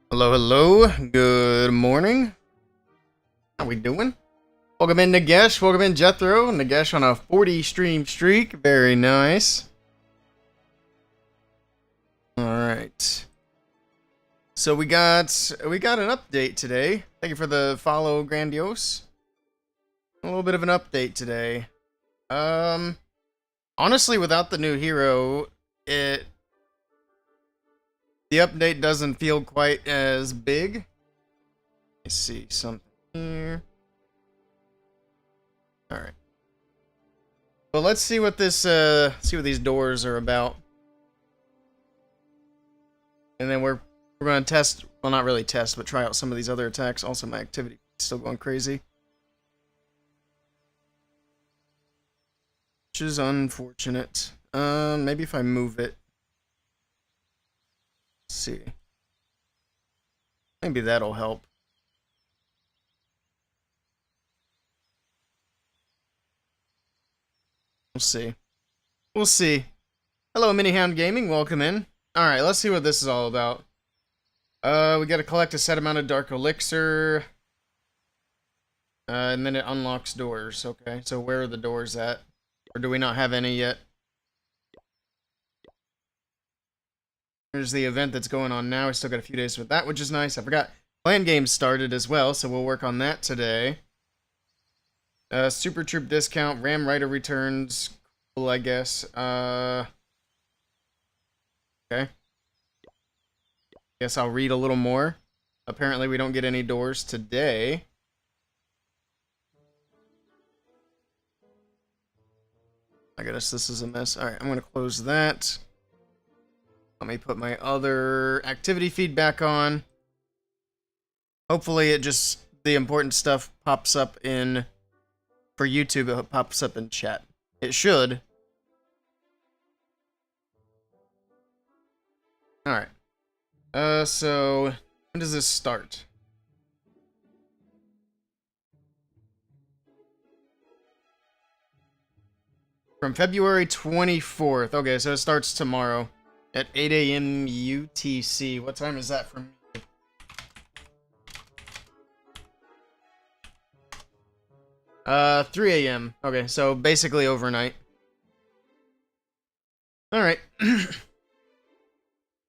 Hello, hello. Good morning. How we doing? Welcome in, Nagesh. Welcome in, Jethro. Nagesh on a 40 stream streak. Very nice. All right. So we got an update today. Thank you for the follow, Grandiose. A little bit of an update today. Honestly, without the new hero, the update doesn't feel quite as big. Let's see something here. All right. Well, let's see what this see what these doors are about, and then we're going to test. Well, not really test, but try out some of these other attacks. Also, my activity is still going crazy, which is unfortunate. Maybe if I move it. Let's see. Maybe that'll help. We'll see. We'll see. Hello, Minihound Gaming. Welcome in. Alright, let's see what this is all about. We gotta collect a set amount of Dark Elixir. And then it unlocks doors. Okay, so where are the doors at? Or do we not have any yet? There's the event that's going on now. We still got a few days with that, which is nice. I forgot. Clan games started as well, so we'll work on that today. Super Troop discount, Ram Rider returns, cool, I guess. Okay. Guess I'll read a little more. Apparently we don't get any doors today. I guess this is a mess. Alright, I'm gonna close that. Let me put my other activity feed back on. Hopefully the important stuff pops up in... For YouTube, it pops up in chat. It should. Alright. So... When does this start? From February 24th. Okay, so it starts tomorrow. At 8 a.m. UTC. What time is that for me? Uh, 3 a.m. Okay, so basically overnight. Alright.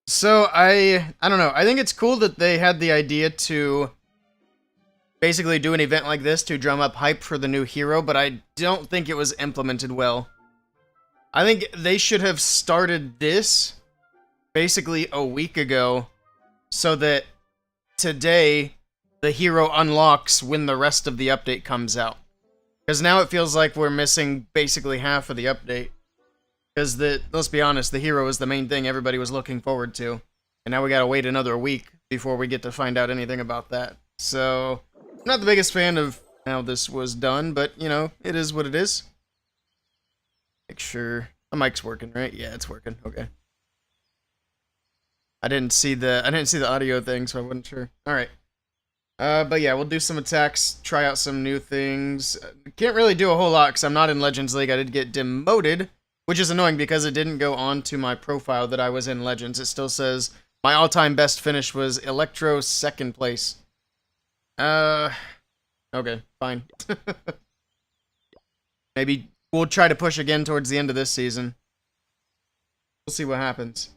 So, I don't know. I think it's cool that they had the idea to basically do an event like this to drum up hype for the new hero, but I don't think it was implemented well. I think they should have started this basically a week ago so that today the hero unlocks when the rest of the update comes out. Because now it feels like we're missing basically half of the update. Because let's be honest, the hero is the main thing everybody was looking forward to. And now we gotta wait another week before we get to find out anything about that. So, I'm not the biggest fan of how this was done, but, you know, it is what it is. Make sure... The mic's working, right? Yeah, it's working. Okay. I didn't see the audio thing, so I wasn't sure. Alright. But yeah, we'll do some attacks, try out some new things. Can't really do a whole lot because I'm not in Legends League. I did get demoted, which is annoying because it didn't go on to my profile that I was in Legends. It still says my all-time best finish was Electro 2nd place. Okay, fine. Maybe we'll try to push again towards the end of this season. We'll see what happens.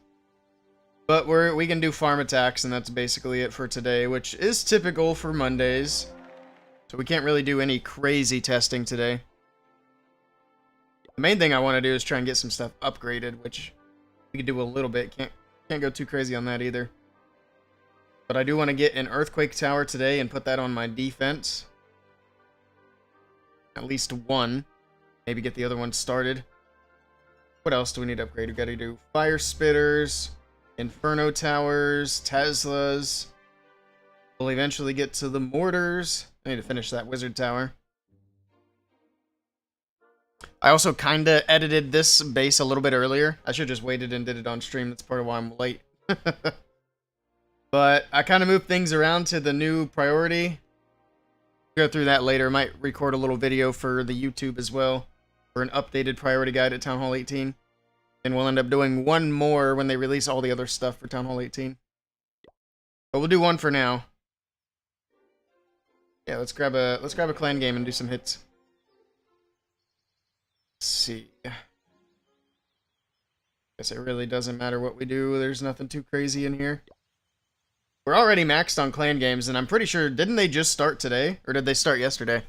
But we can do farm attacks, and that's basically it for today, which is typical for Mondays. So we can't really do any crazy testing today. The main thing I want to do is try and get some stuff upgraded, which we can do a little bit. Can't go too crazy on that either. But I do want to get an Earthquake Tower today and put that on my defense. At least one. Maybe get the other one started. What else do we need to upgrade? We gotta do Fire Spitters... Inferno Towers, Teslas. We'll eventually get to the Mortars. I need to finish that Wizard Tower. I also kinda edited this base a little bit earlier. I should just waited and did it on stream. That's part of why I'm late. But I kinda moved things around to the new priority. Go through that later. Might record a little video for the YouTube as well. For an updated priority guide at Town Hall 18. And we'll end up doing one more when they release all the other stuff for Town Hall 18. But we'll do one for now. Yeah, let's grab a clan game and do some hits. Let's see. Guess it really doesn't matter what we do. There's nothing too crazy in here. We're already maxed on clan games, and I'm pretty sure, didn't they just start today? Or did they start yesterday?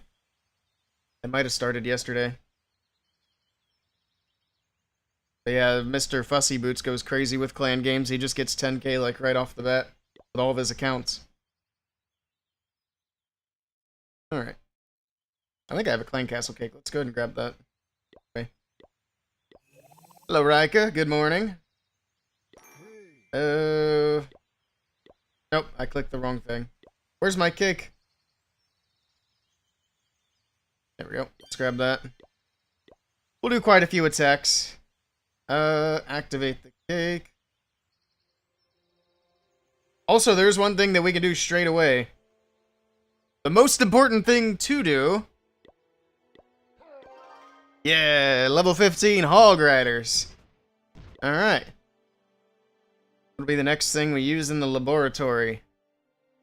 They might have started yesterday. But yeah, Mr. Fussy Boots goes crazy with clan games. He just gets 10k like right off the bat with all of his accounts. Alright. I think I have a clan castle cake. Let's go ahead and grab that. Okay. Hello, Rika. Good morning. Nope, I clicked the wrong thing. Where's my cake? There we go. Let's grab that. We'll do quite a few attacks. Activate the cake. Also, there's one thing that we can do straight away. The most important thing to do. Yeah, level 15 Hog Riders. Alright. What'll be the next thing we use in the laboratory?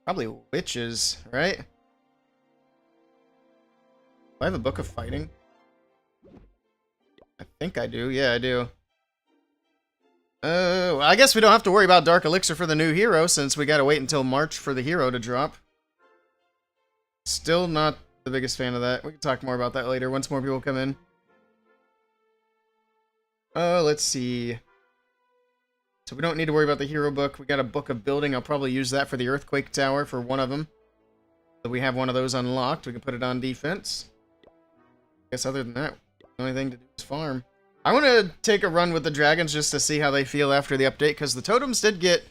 Probably witches, right? Do I have a book of fighting? I think I do. Yeah, I do. Well, I guess we don't have to worry about Dark Elixir for the new hero, since we gotta wait until March for the hero to drop. Still not the biggest fan of that. We can talk more about that later, once more people come in. Let's see. So we don't need to worry about the hero book. We got a book of building. I'll probably use that for the Earthquake Tower for one of them. So we have one of those unlocked. We can put it on defense. I guess other than that, the only thing to do is farm. I want to take a run with the dragons just to see how they feel after the update, because the totems did get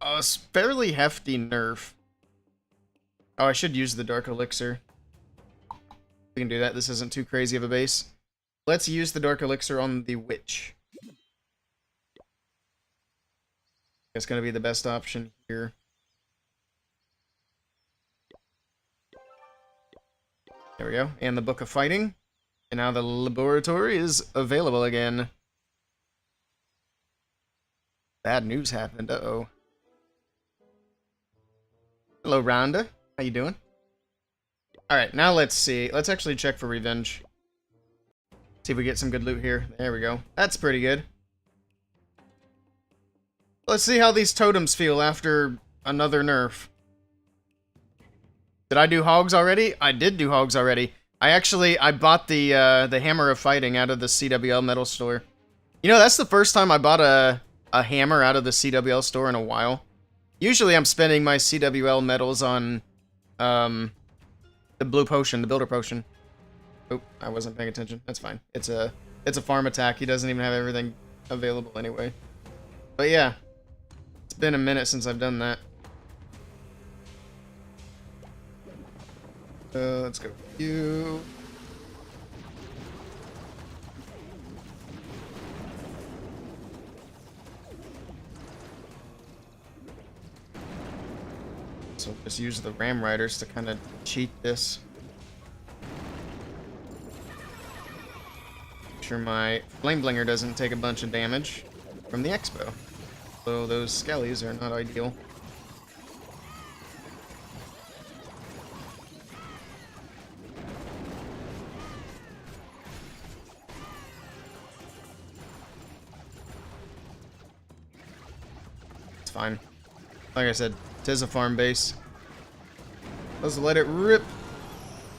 a fairly hefty nerf. Oh, I should use the Dark Elixir. We can do that. This isn't too crazy of a base. Let's use the Dark Elixir on the Witch. That's going to be the best option here. There we go. And the Book of Fighting. And now the laboratory is available again. Bad news happened. Uh-oh. Hello, Rhonda. How you doing? Alright, now let's see. Let's actually check for revenge. See if we get some good loot here. There we go. That's pretty good. Let's see how these totems feel after another nerf. Did I do hogs already? I did do hogs already. I bought the Hammer of Fighting out of the CWL metal store. You know, that's the first time I bought a hammer out of the CWL store in a while. Usually I'm spending my CWL medals on the blue potion, the builder potion. Oh, I wasn't paying attention. That's fine. It's a farm attack. He doesn't even have everything available anyway. But yeah. It's been a minute since I've done that. Let's go with you. So just use the Ram Riders to kind of cheat this. Make sure my Flame Blinger doesn't take a bunch of damage from the Expo. So those skellies are not ideal. It's fine. Like I said, it is a farm base. Let's let it rip.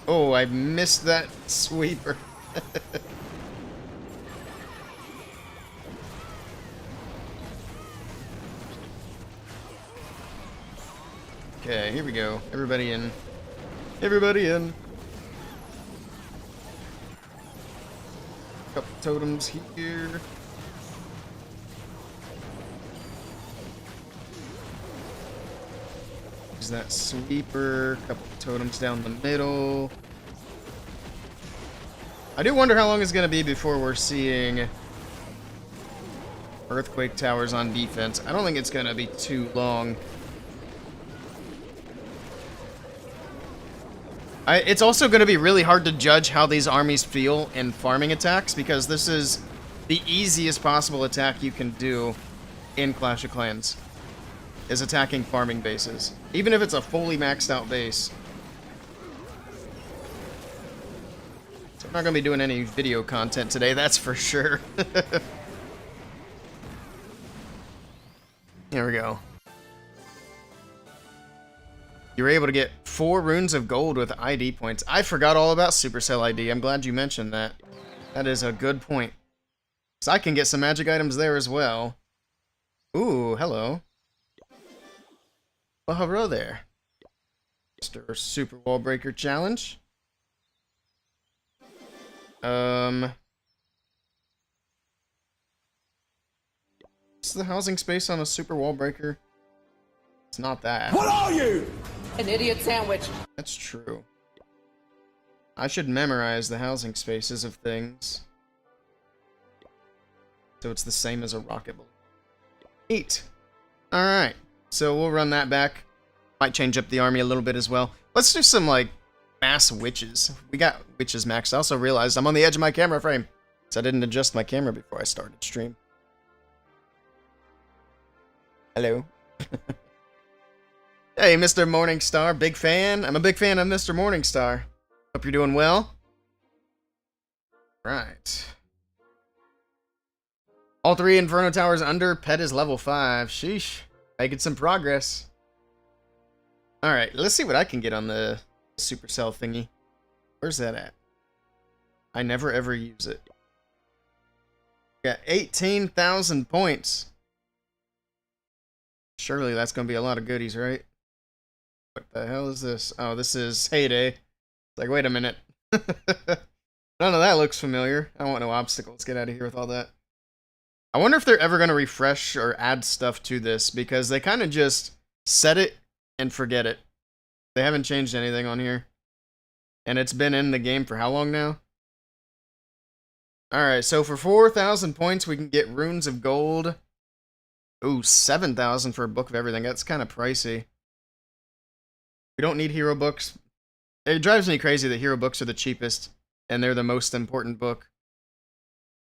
Oh, I missed that sweeper. Okay, here we go. Everybody in. Everybody in. Couple totems here. Use that sweeper. Couple totems down the middle. I do wonder how long it's going to be before we're seeing Earthquake Towers on defense. I don't think it's going to be too long. It's also going to be really hard to judge how these armies feel in farming attacks, because this is the easiest possible attack you can do in Clash of Clans. is attacking farming bases. Even if it's a fully maxed out base. So I'm not going to be doing any video content today, that's for sure. Here we go. You were able to get 4 runes of gold with ID points. I forgot all about Supercell ID. I'm glad you mentioned that. That is a good point. So I can get some magic items there as well. Ooh, hello. Well, hello there. Mr. Super Wall Breaker Challenge. What's the housing space on a Super Wall Breaker? It's not that. What are you? An idiot sandwich. That's true. I should memorize the housing spaces of things. So it's the same as a rocket balloon. 8. Alright. So we'll run that back. Might change up the army a little bit as well. Let's do some, like, mass witches. We got witches maxed. I also realized I'm on the edge of my camera frame. So I didn't adjust my camera before I started stream. Hello. Hey, Mr. Morningstar. Big fan. I'm a big fan of Mr. Morningstar. Hope you're doing well. Right. All 3 Inferno Towers under. Pet is level 5. Sheesh. Making some progress. Alright, let's see what I can get on the Supercell thingy. Where's that at? I never ever use it. Got 18,000 points. Surely that's going to be a lot of goodies, right? What the hell is this? Oh, this is Heyday. It's like, wait a minute. None of that looks familiar. I don't want no obstacles. Get out of here with all that. I wonder if they're ever going to refresh or add stuff to this, because they kind of just set it and forget it. They haven't changed anything on here. And it's been in the game for how long now? Alright, so for 4,000 points, we can get runes of gold. Ooh, 7,000 for a book of everything. That's kind of pricey. We don't need hero books. It drives me crazy that hero books are the cheapest, and they're the most important book.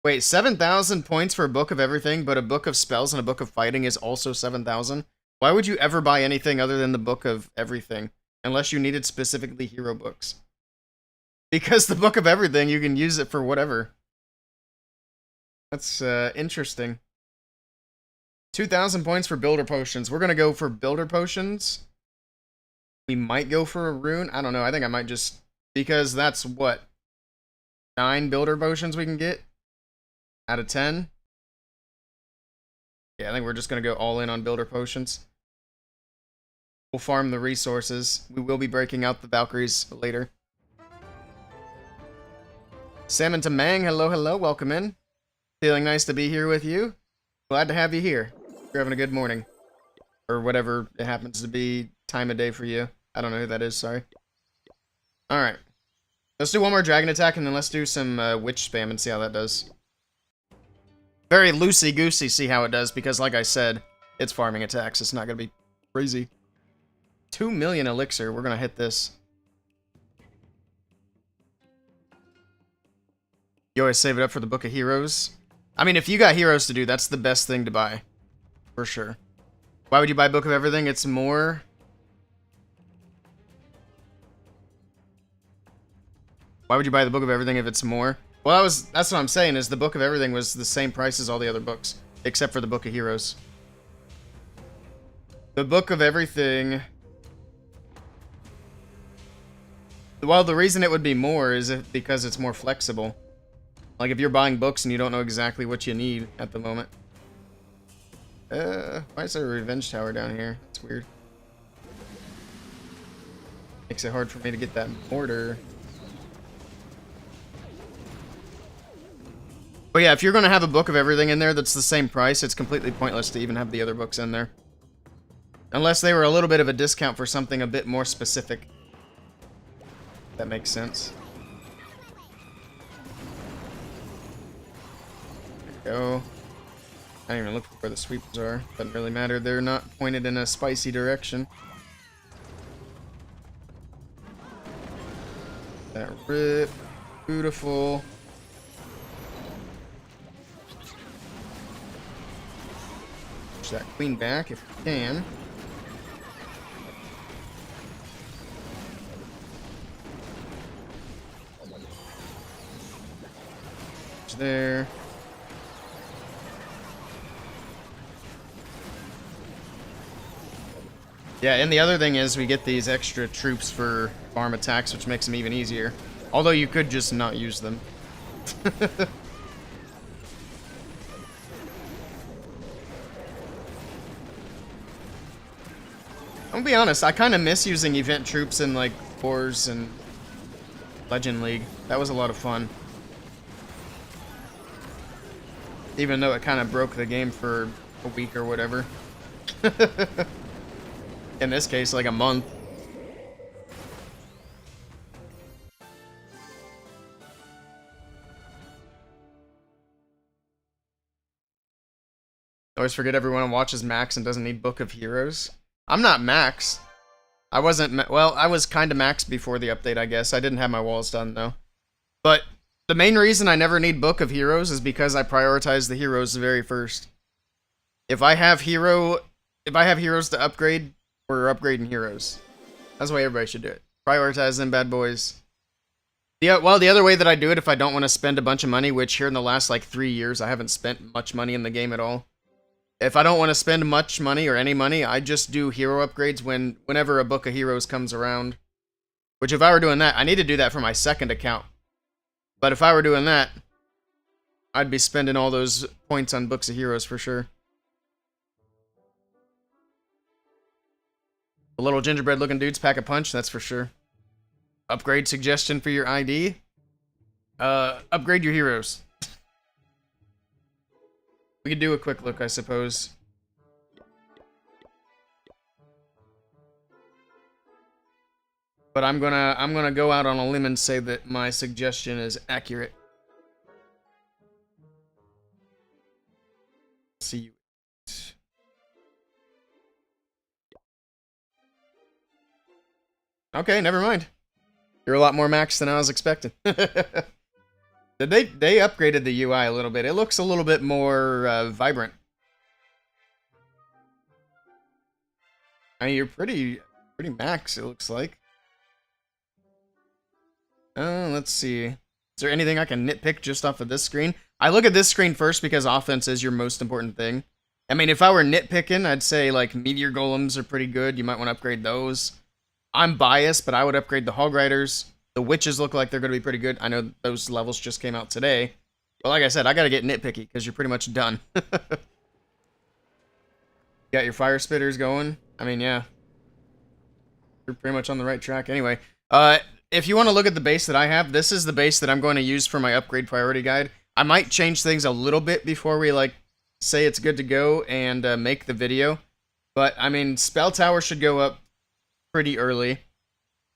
Wait, 7,000 points for a book of everything, but a book of spells and a book of fighting is also 7,000? Why would you ever buy anything other than the book of everything, unless you needed specifically hero books? Because the book of everything, you can use it for whatever. That's interesting. 2,000 points for builder potions. We're going to go for builder potions. We might go for a rune. I don't know. I think I might just... Because that's what? 9 builder potions we can get? Out of 10? Yeah, I think we're just going to go all in on builder potions. We'll farm the resources. We will be breaking out the Valkyries later. Salmon to Mang. Hello, hello. Welcome in. Feeling nice to be here with you. Glad to have you here. You're having a good morning. Or whatever it happens to be time of day for you. I don't know who that is, sorry. Alright. Let's do one more dragon attack and then let's do some witch spam and see how that does. Very loosey-goosey see how it does because like I said, it's farming attacks. It's not going to be crazy. 2 million elixir. We're going to hit this. You always save it up for the Book of Heroes. I mean, if you got heroes to do, that's the best thing to buy. For sure. Why would you buy Book of Everything? It's more... Why would you buy the Book of Everything if it's more? Well, that's what I'm saying, is the Book of Everything was the same price as all the other books. Except for the Book of Heroes. The Book of Everything... Well, the reason it would be more is because it's more flexible. Like, if you're buying books and you don't know exactly what you need at the moment. Why is there a revenge tower down here? That's weird. Makes it hard for me to get that mortar. But yeah, if you're going to have a Book of Everything in there that's the same price, it's completely pointless to even have the other books in there. Unless they were a little bit of a discount for something a bit more specific. That makes sense. There we go. I didn't even look where the sweepers are. Doesn't really matter. They're not pointed in a spicy direction. That rip. Beautiful. Push that queen back if we can. there. Yeah, and the other thing is we get these extra troops for farm attacks, which makes them even easier. Although you could just not use them. I'm gonna be honest, I kind of miss using event troops in, like, Wars and Legend League. That was a lot of fun. Even though it kind of broke the game for a week or whatever. In this case, like a month. I always forget everyone watches Max and doesn't need Book of Heroes. I'm not Max. I wasn't, well, I was kind of Max before the update, I guess. I didn't have my walls done, though. But the main reason I never need Book of Heroes is because I prioritize the heroes very first. If I have heroes to upgrade, we're upgrading heroes. That's the way everybody should do it. Prioritize them bad boys. Well, the other way that I do it, if I don't want to spend a bunch of money, which here in the last, like, 3 years, I haven't spent much money in the game at all. If I don't want to spend much money or any money, I just do hero upgrades whenever a Book of Heroes comes around. Which, if I were doing that, I need to do that for my second account. But if I were doing that, I'd be spending all those points on Books of Heroes for sure. The little gingerbread looking dudes pack a punch, that's for sure. Upgrade suggestion for your ID? Upgrade your heroes. We could do a quick look, I suppose. But I'm gonna go out on a limb and say that my suggestion is accurate. See you. Okay, never mind. You're a lot more Max than I was expecting. They upgraded the UI a little bit. It looks a little bit more vibrant. I mean, you're pretty Max, it looks like. Let's see. Is there anything I can nitpick just off of this screen? I look at this screen first because offense is your most important thing. I mean, if I were nitpicking, I'd say, like, Meteor Golems are pretty good. You might want to upgrade those. I'm biased, but I would upgrade the Hog Riders. The Witches look like they're going to be pretty good. I know those levels just came out today. But like I said, I got to get nitpicky because you're pretty much done. Got your Fire Spitters going. I mean, yeah. You're pretty much on the right track. Anyway, if you want to look at the base that I have, this is the base that I'm going to use for my upgrade priority guide. I might change things a little bit before we, like, say it's good to go and make the video. But, I mean, Spell Tower should go up pretty early.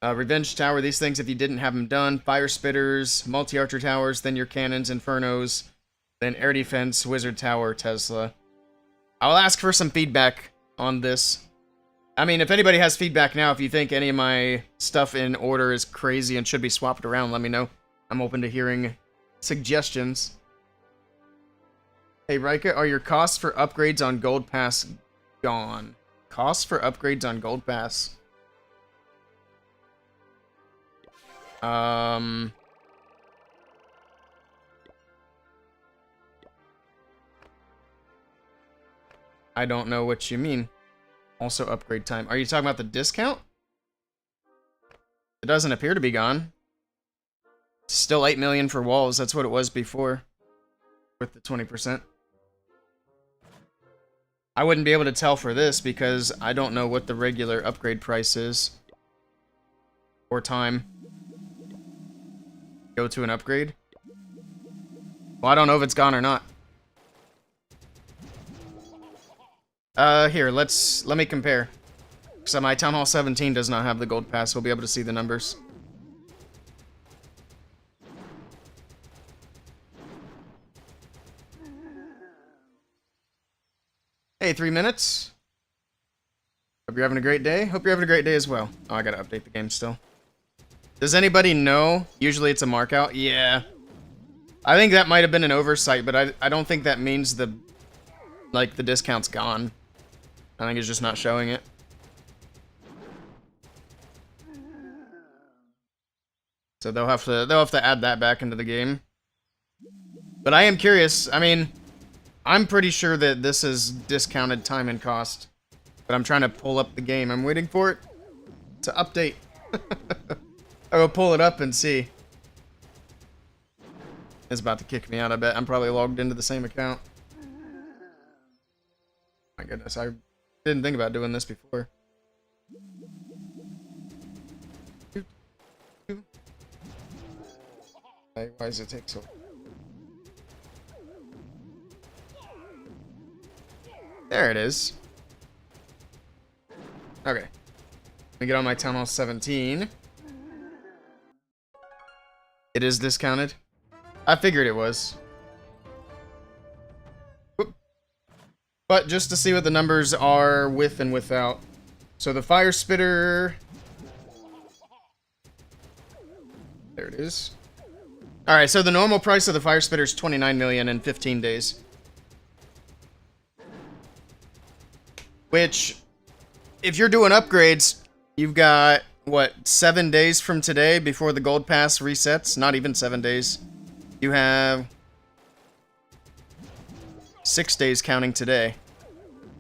Revenge Tower, these things, if you didn't have them done. Fire Spitters, Multi-Archer Towers, then your Cannons, Infernos, then Air Defense, Wizard Tower, Tesla. I'll ask for some feedback on this. I mean, if anybody has feedback now, if you think any of my stuff in order is crazy and should be swapped around, let me know. I'm open to hearing suggestions. Hey, Rika, are your costs for upgrades on Gold Pass gone? Costs for upgrades on Gold Pass? I don't know what you mean. Also upgrade time. Are you talking about the discount? It doesn't appear to be gone. Still 8 million for walls. That's what it was before. With the 20%. I wouldn't be able to tell for this because I don't know what the regular upgrade price is. Or time. Go to an upgrade. Well, I don't know if it's gone or not. Here, let me compare. So my Town Hall 17 does not have the gold pass. We'll be able to see the numbers. Hey, 3 minutes. Hope you're having a great day. Hope you're having a great day as well. Oh, I gotta update the game still. Does anybody know? Usually it's a markout. Yeah. I think that might have been an oversight, but I don't think that means the discount's gone. I think it's just not showing it. So they'll have to add that back into the game. But I am curious. I mean, I'm pretty sure that this is discounted time and cost. But I'm trying to pull up the game. I'm waiting for it to update. I will pull it up and see. It's about to kick me out, I bet. I'm probably logged into the same account. My goodness, I didn't think about doing this before. Why does it take so long? There it is. Okay. Let me get on my Town Hall 17. It is discounted. I figured it was. Whoop. But just to see what the numbers are with and without. So the Fire Spitter... There it is. Alright, so the normal price of the Fire Spitter is $29 million in 15 days. Which, if you're doing upgrades, you've got, what, 7 days from today before the Gold Pass resets? Not even 7 days. You have 6 days counting today.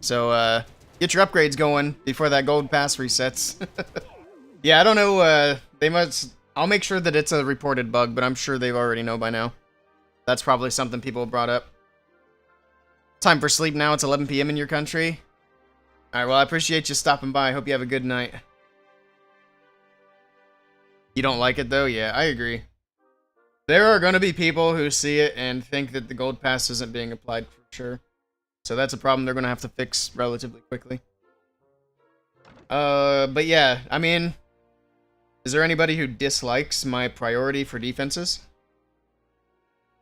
So, get your upgrades going before that Gold Pass resets. Yeah, I don't know, they must... I'll make sure that it's a reported bug, but I'm sure they already know by now. That's probably something people brought up. Time for sleep now. It's 11 p.m. in your country. Alright, well, I appreciate you stopping by. I hope you have a good night. You don't like it, though? Yeah, I agree. There are going to be people who see it and think that the Gold Pass isn't being applied for sure. So that's a problem they're going to have to fix relatively quickly. But yeah, I mean... Is there anybody who dislikes my priority for defenses?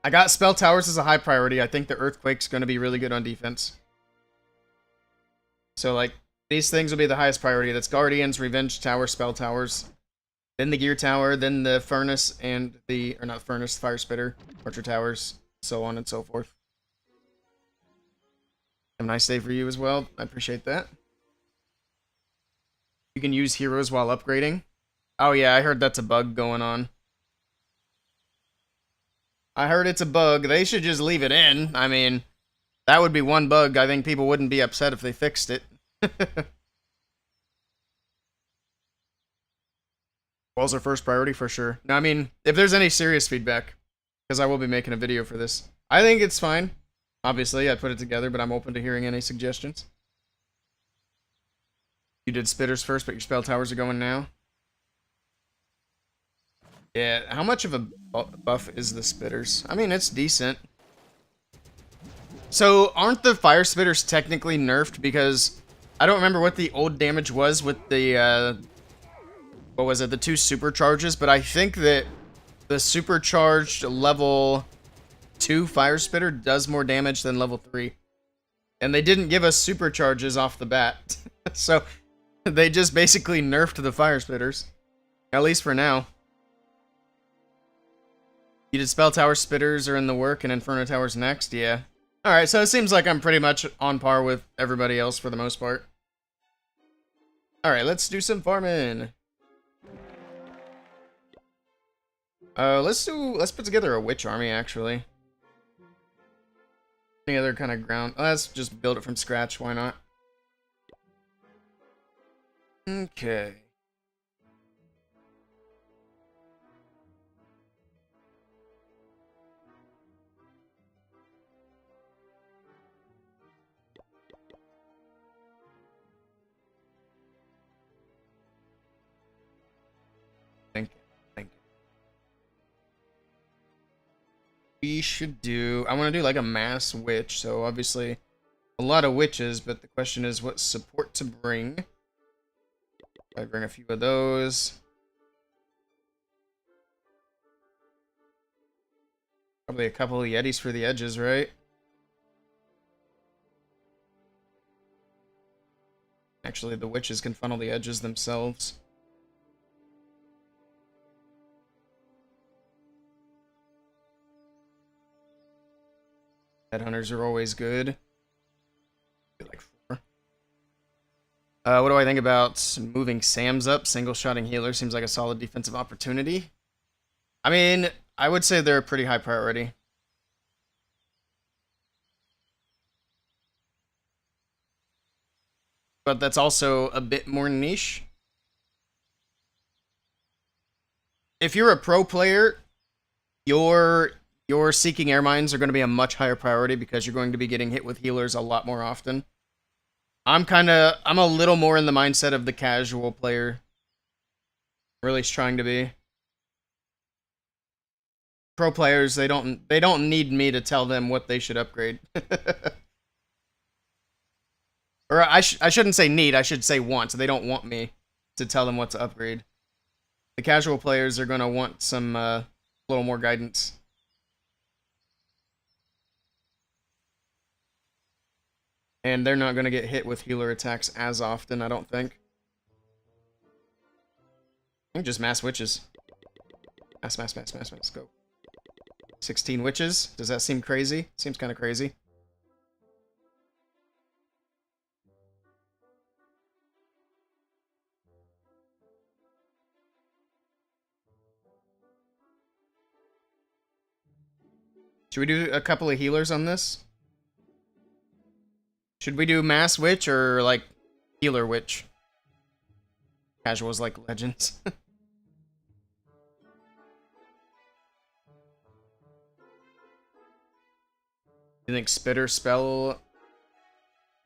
I got Spell Towers as a high priority. I think the Earthquake's going to be really good on defense. So, like, these things will be the highest priority. That's Guardians, Revenge Tower, Spell Towers. Then the Gear Tower, then the Furnace and the... Or not Furnace, Fire Spitter, Archer Towers, so on and so forth. Have a nice day for you as well. I appreciate that. You can use heroes while upgrading. Oh yeah, I heard that's a bug going on. I heard it's a bug. They should just leave it in. I mean, that would be one bug. I think people wouldn't be upset if they fixed it. Walls are first priority for sure. No, I mean, if there's any serious feedback, because I will be making a video for this. I think it's fine. Obviously, I put it together, but I'm open to hearing any suggestions. You did Spitters first, but your Spell Towers are going now. Yeah, how much of a buff is the Spitters? I mean, it's decent. So, aren't the Fire Spitters technically nerfed? Because I don't remember what the old damage was with the, what was it? The 2 supercharges, but I think that the supercharged level 2 Fire Spitter does more damage than level 3. And they didn't give us supercharges off the bat. So, they just basically nerfed the Fire Spitters. At least for now. You did Spell Tower Spitters are in the work and Inferno Towers next? Yeah. Alright, so it seems like I'm pretty much on par with everybody else for the most part. Alright, let's do some farming. Let's put together a witch army, actually. Any other kind of ground? Let's just build it from scratch, why not? Okay. We should do... I want to do like a mass witch, so obviously a lot of witches, but the question is what support to bring. I bring a few of those. Probably a couple of Yetis for the edges, right? Actually, the witches can funnel the edges themselves. Headhunters are always good. Like 4. What do I think about moving Sam's up? Single-shotting healer seems like a solid defensive opportunity. I mean, I would say they're a pretty high priority. but that's also a bit more niche. If you're a pro player, your seeking air mines are going to be a much higher priority because you're going to be getting hit with healers a lot more often. I'm a little more in the mindset of the casual player. Or at least trying to be. Pro players, they don't need me to tell them what they should upgrade. Or I shouldn't say need, I should say want. They don't want me to tell them what to upgrade. The casual players are going to want some little more guidance. And they're not going to get hit with healer attacks as often, I don't think. I think just mass witches. Mass, go. 16 witches? Does that seem crazy? Seems kind of crazy. Should we do a couple of healers on this? Should we do mass witch or, like, healer witch? Casuals like legends. You think Spitter, Spell,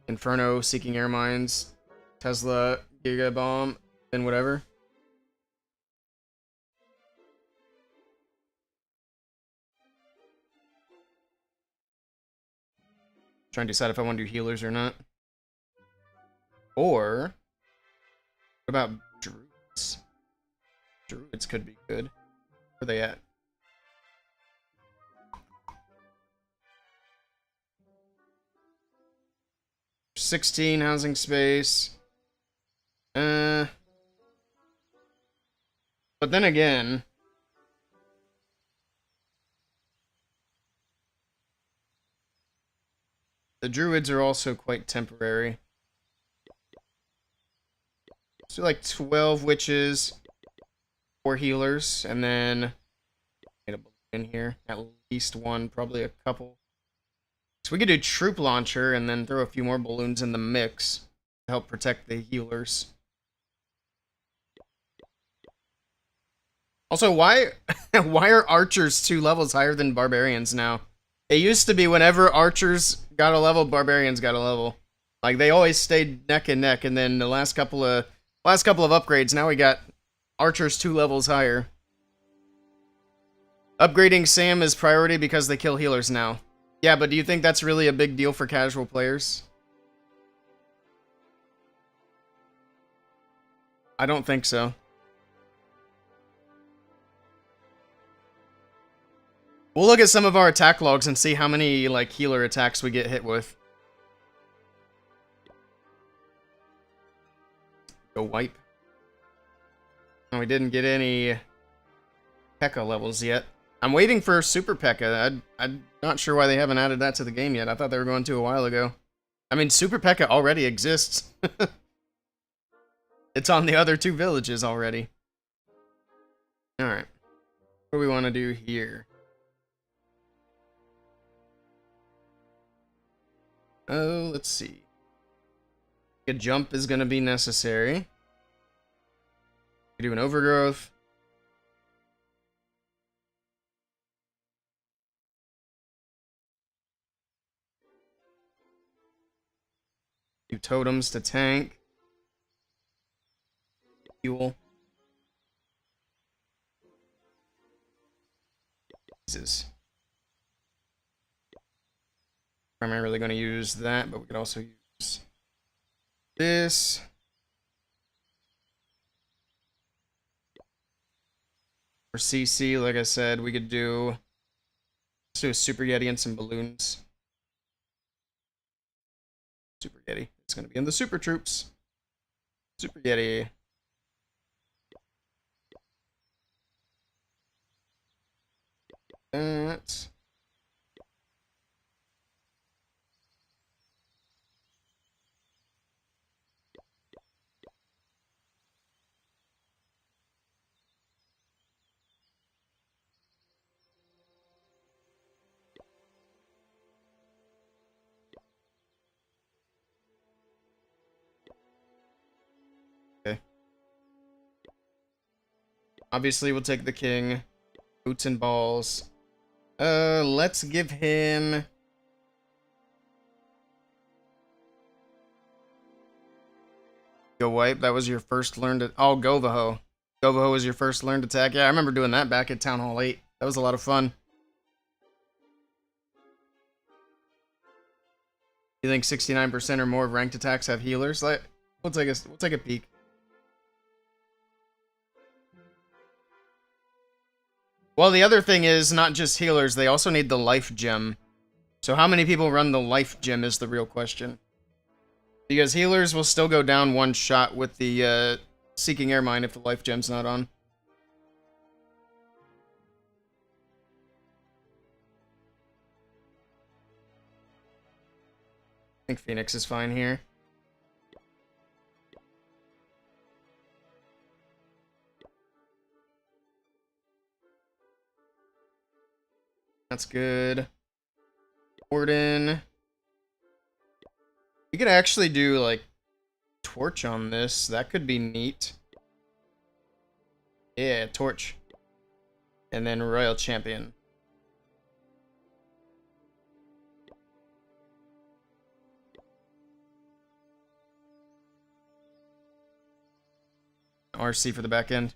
Inferno, Seeking Air Mines, Tesla, Giga Bomb, and whatever? Trying to decide if I want to do healers or not. Or, what about druids? Druids could be good. Where are they at? $16 housing space. But then again, the druids are also quite temporary. So like 12 witches, 4 healers, and then get a balloon in here. At least one, probably a couple. So we could do troop launcher and then throw a few more balloons in the mix to help protect the healers. Also, why are archers 2 levels higher than barbarians now? It used to be whenever archers got a level, barbarians got a level. Like they always stayed neck and neck, and then the last couple of upgrades, now we got archers 2 levels higher. Upgrading Sam is priority because they kill healers now. Yeah, but do you think that's really a big deal for casual players? I don't think so. We'll look at some of our attack logs and see how many, like, healer attacks we get hit with. Go wipe. Oh, we didn't get any P.E.K.K.A. levels yet. I'm waiting for Super P.E.K.K.A. I'm not sure why they haven't added that to the game yet. I thought they were going to a while ago. I mean, Super P.E.K.K.A. already exists. It's on the other 2 villages already. Alright. What do we want to do here? Oh, let's see. A jump is going to be necessary. We do an overgrowth. Do totems to tank. Fuel. Jesus. Primarily going to use that, but we could also use this. For CC, like I said, we could do... Let's do a Super Yeti and some balloons. Super Yeti. It's going to be in the Super Troops. Super Yeti. That. Obviously, we'll take the king. Boots and balls. Let's give him... Go wipe. That was your first learned... Oh, Govaho. Govaho was your first learned attack. Yeah, I remember doing that back at Town Hall 8. That was a lot of fun. You think 69% or more of ranked attacks have healers? Like, we'll take a peek. Well, the other thing is not just healers, they also need the life gem. So how many people run the life gem is the real question. Because healers will still go down one shot with the Seeking Airmine if the life gem's not on. I think Phoenix is fine here. That's good. Warden. We could actually do, like, Torch on this. That could be neat. Yeah, Torch. And then Royal Champion. RC for the back end.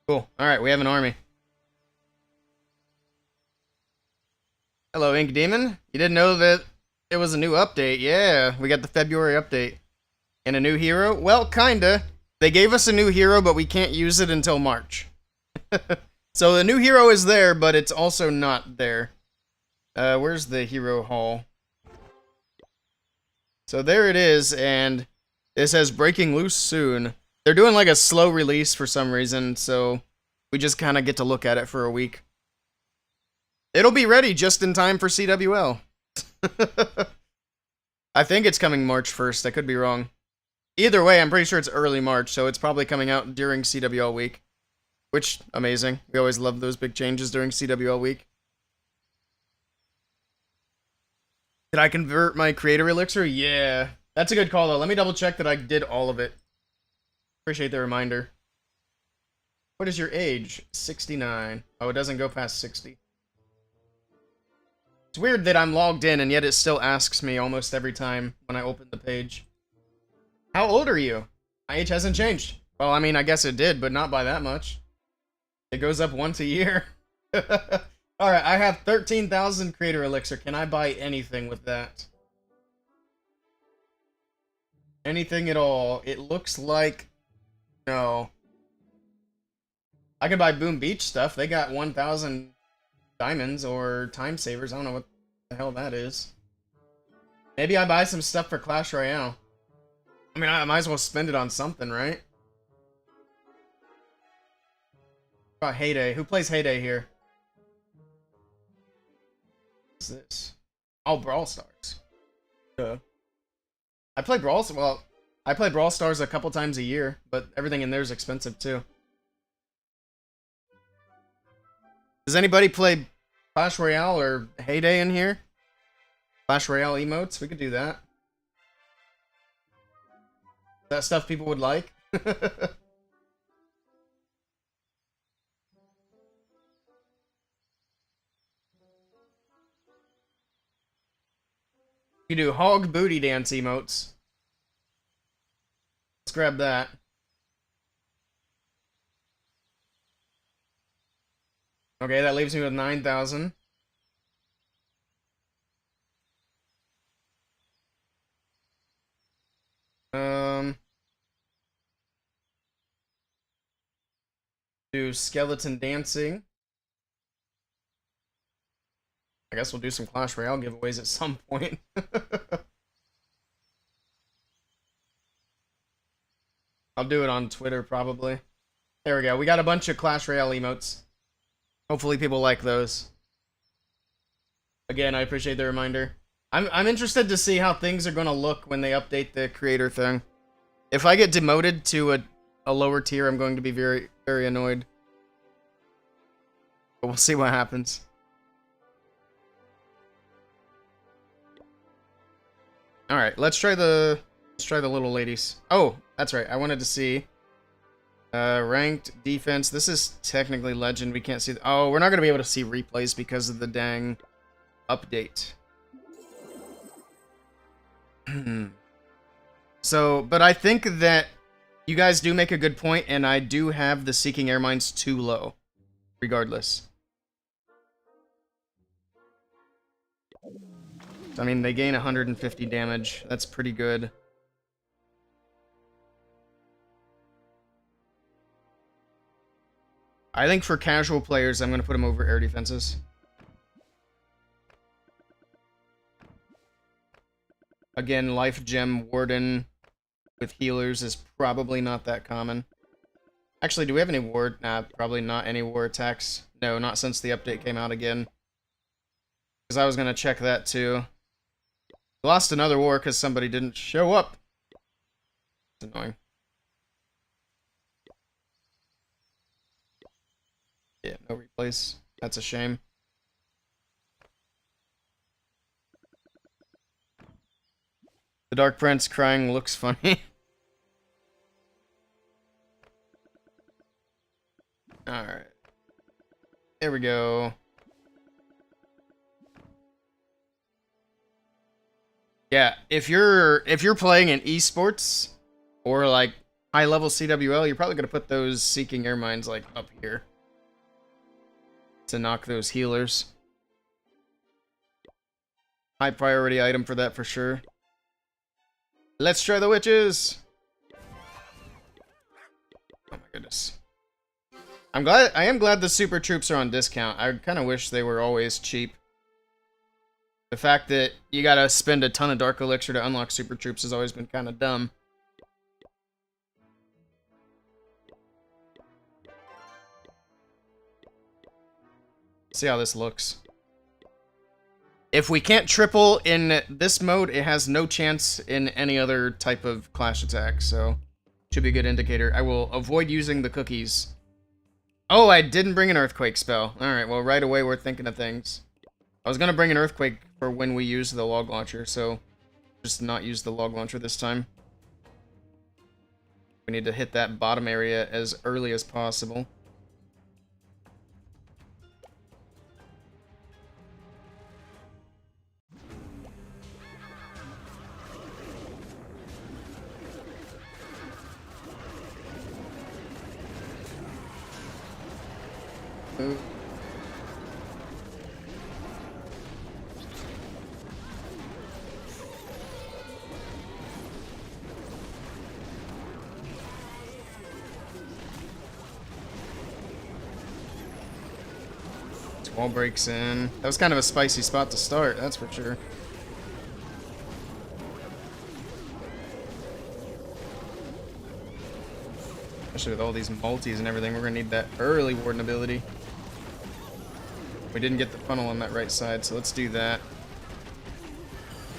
Cool. Alright, we have an army. Hello, Ink Demon. You didn't know that it was a new update? Yeah, we got the February update. And a new hero? Well, kinda. They gave us a new hero, but we can't use it until March. So the new hero is there, but it's also not there. Where's the hero hall? So there it is, and it says breaking loose soon. They're doing like a slow release for some reason, so we just kind of get to look at it for a week. It'll be ready just in time for CWL. I think it's coming March 1st. I could be wrong. Either way, I'm pretty sure it's early March, so it's probably coming out during CWL week. Which, amazing. We always love those big changes during CWL week. Did I convert my creator elixir? Yeah. That's a good call, though. Let me double check that I did all of it. Appreciate the reminder. What is your age? 69. Oh, it doesn't go past 60. It's weird that I'm logged in, and yet it still asks me almost every time when I open the page. How old are you? My age hasn't changed. Well, I mean, I guess it did, but not by that much. It goes up once a year. Alright, I have 13,000 creator elixir. Can I buy anything with that? Anything at all? It looks like... No. I could buy Boom Beach stuff. They got 1,000 diamonds or time savers. I don't know what the hell that is. Maybe I buy some stuff for Clash Royale. I mean, I might as well spend it on something, right? What about Heyday? Who plays Heyday here? What's this? Oh, Brawl Stars. I play Brawl... Well, I play Brawl Stars a couple times a year, but everything in there is expensive, too. Does anybody play Clash Royale or Heyday in here? Clash Royale emotes? We could do that. That stuff people would like. You do hog booty dance emotes. Let's grab that. Okay, that leaves me with 9,000. Do skeleton dancing. I guess we'll do some Clash Royale giveaways at some point. I'll do it on Twitter, probably. There we go. We got a bunch of Clash Royale emotes. Hopefully people like those. Again, I appreciate the reminder. I'm interested to see how things are going to look when they update the creator thing. If I get demoted to a lower tier, I'm going to be very, very annoyed. But we'll see what happens. Alright, let's try the little ladies. Oh, that's right. I wanted to see Ranked defense. This is technically legend. We can't see. Oh, we're not gonna be able to see replays because of the dang update. So, but I think that you guys do make a good point, and I do have the Seeking Air Mines too low, regardless. I mean, they gain 150 damage. That's pretty good. I think for casual players, I'm going to put them over air defenses. Again, Life Gem Warden with healers is probably not that common. Actually, do we have any ward? Nah, probably not any war attacks. No, not since the update came out again. Because I was going to check that too. Lost another war because somebody didn't show up. It's annoying. Yeah, no replays. That's a shame. The Dark Prince crying looks funny. Alright. There we go. Yeah, if you're playing in esports or like high level CWL, you're probably gonna put those Seeking Air Mines like up here to knock those healers. High priority item for that for sure. Let's try the witches. Oh my goodness. I am glad the super troops are on discount. I kind of wish they were always cheap. The fact that you gotta spend a ton of Dark Elixir to unlock super troops has always been kind of dumb. See how this looks. If we can't triple in this mode, it has no chance in any other type of clash attack, so should be a good indicator. I will avoid using the cookies. Oh, I didn't bring an Earthquake spell. Alright, well, right away we're thinking of things. I was gonna bring an Earthquake for when we use the log launcher, so just not use the log launcher this time. We need to hit that bottom area as early as possible. Move. Wall breaks in. That was kind of a spicy spot to start, that's for sure. Especially with all these multis and everything, we're gonna need that early warden ability. We didn't get the funnel on that right side, so let's do that.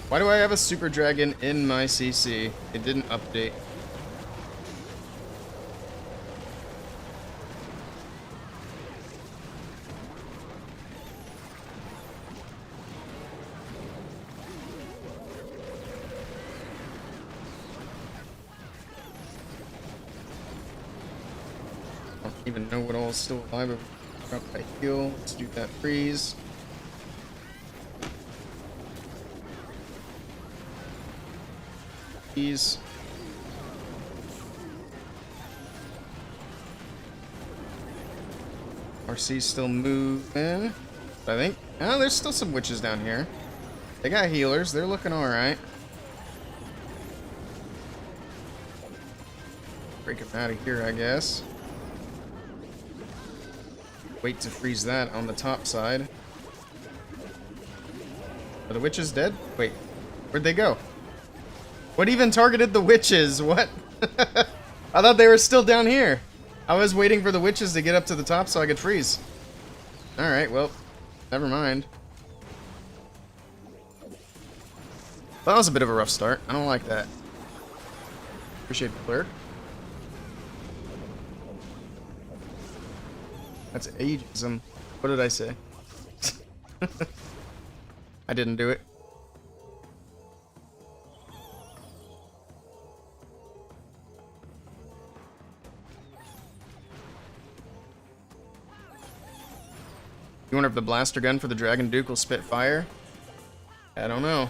Why do I have a super dragon in my CC? It didn't update. I don't even know what all is still alive. Drop that heal. Let's do that freeze. Freeze. RC's still moving. I think. Oh, there's still some witches down here. They got healers. They're looking alright. Break them out of here, I guess. Wait to freeze that on the top side. Are the witches dead? Wait, where'd they go? What even targeted the witches? What? I thought they were still down here. I was waiting for the witches to get up to the top so I could freeze. Alright, well, never mind. That was a bit of a rough start. I don't like that. Appreciate the clerk. That's ageism. What did I say? I didn't do it. You wonder if the blaster gun for the Dragon Duke will spit fire? I don't know.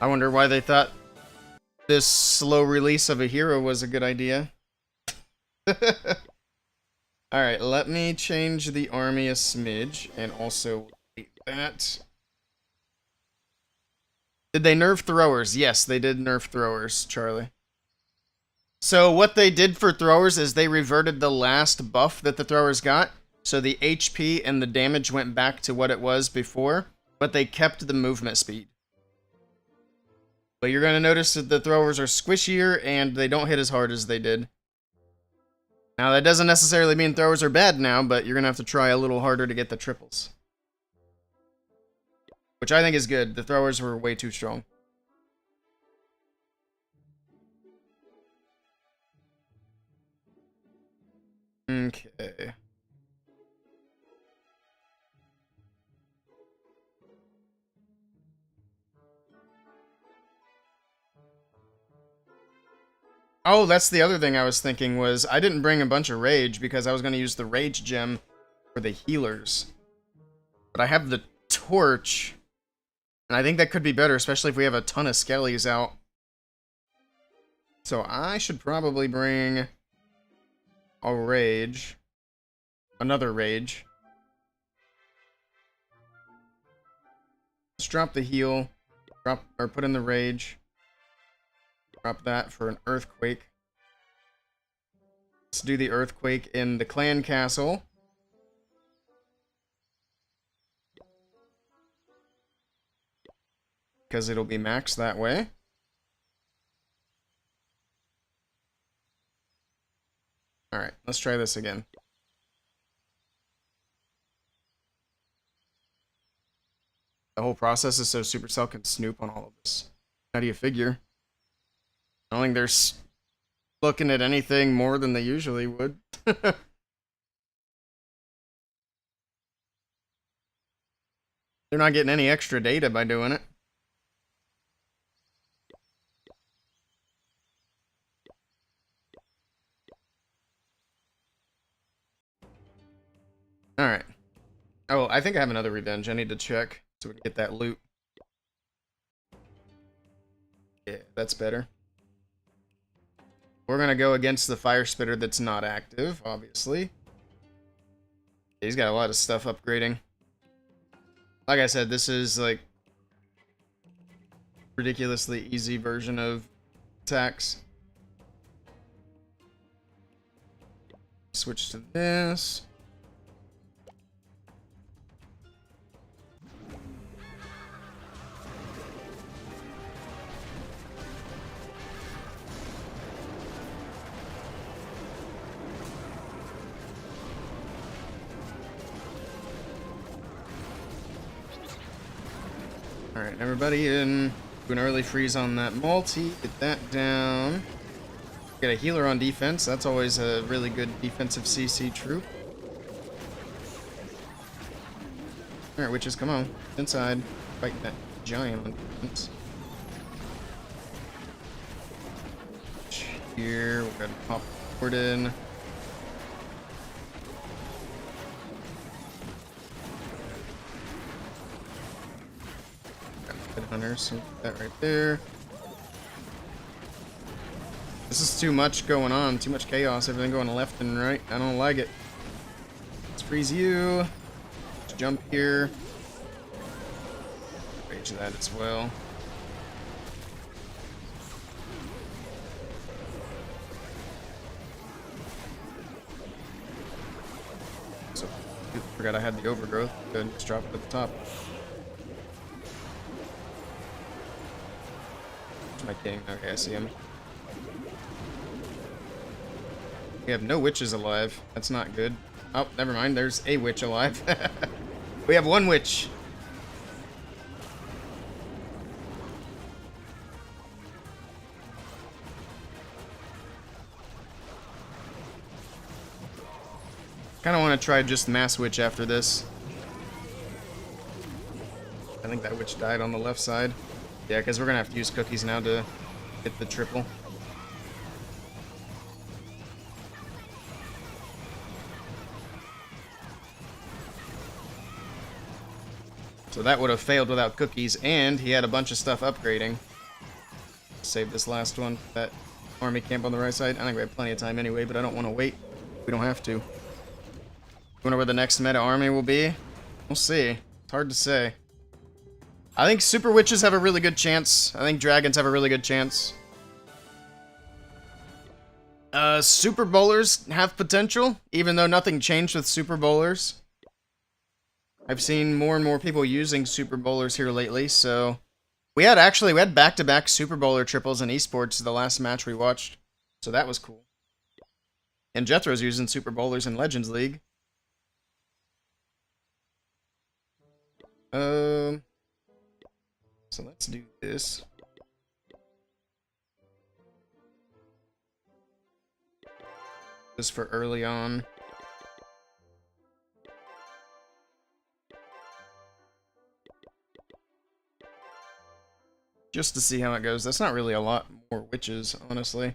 I wonder why they thought this slow release of a hero was a good idea. Alright, let me change the army a smidge, and also wait that. Did they nerf throwers? Yes, they did nerf throwers, Charlie. So what they did for throwers is they reverted the last buff that the throwers got, so the HP and the damage went back to what it was before, but they kept the movement speed. But you're going to notice that the throwers are squishier, and they don't hit as hard as they did. Now, that doesn't necessarily mean throwers are bad now, but you're going to have to try a little harder to get the triples. Which I think is good. The throwers were way too strong. Okay. Oh, that's the other thing I was thinking was I didn't bring a bunch of rage because I was going to use the rage gem for the healers. But I have the torch, and I think that could be better, especially if we have a ton of skellies out. So I should probably bring a rage. Another rage. Let's drop the heal. Drop or put in the rage. Drop that for an earthquake. Let's do the earthquake in the clan castle. Because it'll be maxed that way. Alright, let's try this again. The whole process is so Supercell can snoop on all of this. How do you figure? I don't think they're looking at anything more than they usually would. They're not getting any extra data by doing it. Alright. Oh, I think I have another revenge. I need to check so we can get that loot. Yeah, that's better. We're gonna go against the fire spitter that's not active, obviously. He's got a lot of stuff upgrading. Like I said, this is like ridiculously easy version of attacks. Switch to this. Alright, everybody in. Do an early freeze on that multi. Get that down. Get a healer on defense. That's always a really good defensive CC troop. Alright, witches, come on. Inside. Fight that giant on defense. Here, we're gonna pop forward in. Hunter, so that right there. This is too much going on, too much chaos, everything going left and right. I don't like it. Let's freeze you. Let's jump here. Rage that as well. So, forgot I had the overgrowth. Good, let's drop it at the top. My king. Okay, I see him. We have no witches alive. That's not good. Oh, never mind. There's a witch alive. We have one witch. Kind of want to try just mass witch after this. I think that witch died on the left side. Yeah, because we're going to have to use cookies now to hit the triple. So that would have failed without cookies, and he had a bunch of stuff upgrading. Save this last one. That army camp on the right side. I think we have plenty of time anyway, but I don't want to wait. We don't have to. Wonder where the next meta army will be? We'll see. It's hard to say. I think Super Witches have a really good chance. I think Dragons have a really good chance. Super Bowlers have potential, even though nothing changed with Super Bowlers. I've seen more and more people using Super Bowlers here lately, so... We had back-to-back Super Bowler triples in esports the last match we watched, so that was cool. And Jethro's using Super Bowlers in Legends League. So let's do this. Just for early on. Just to see how it goes. That's not really a lot more witches, honestly.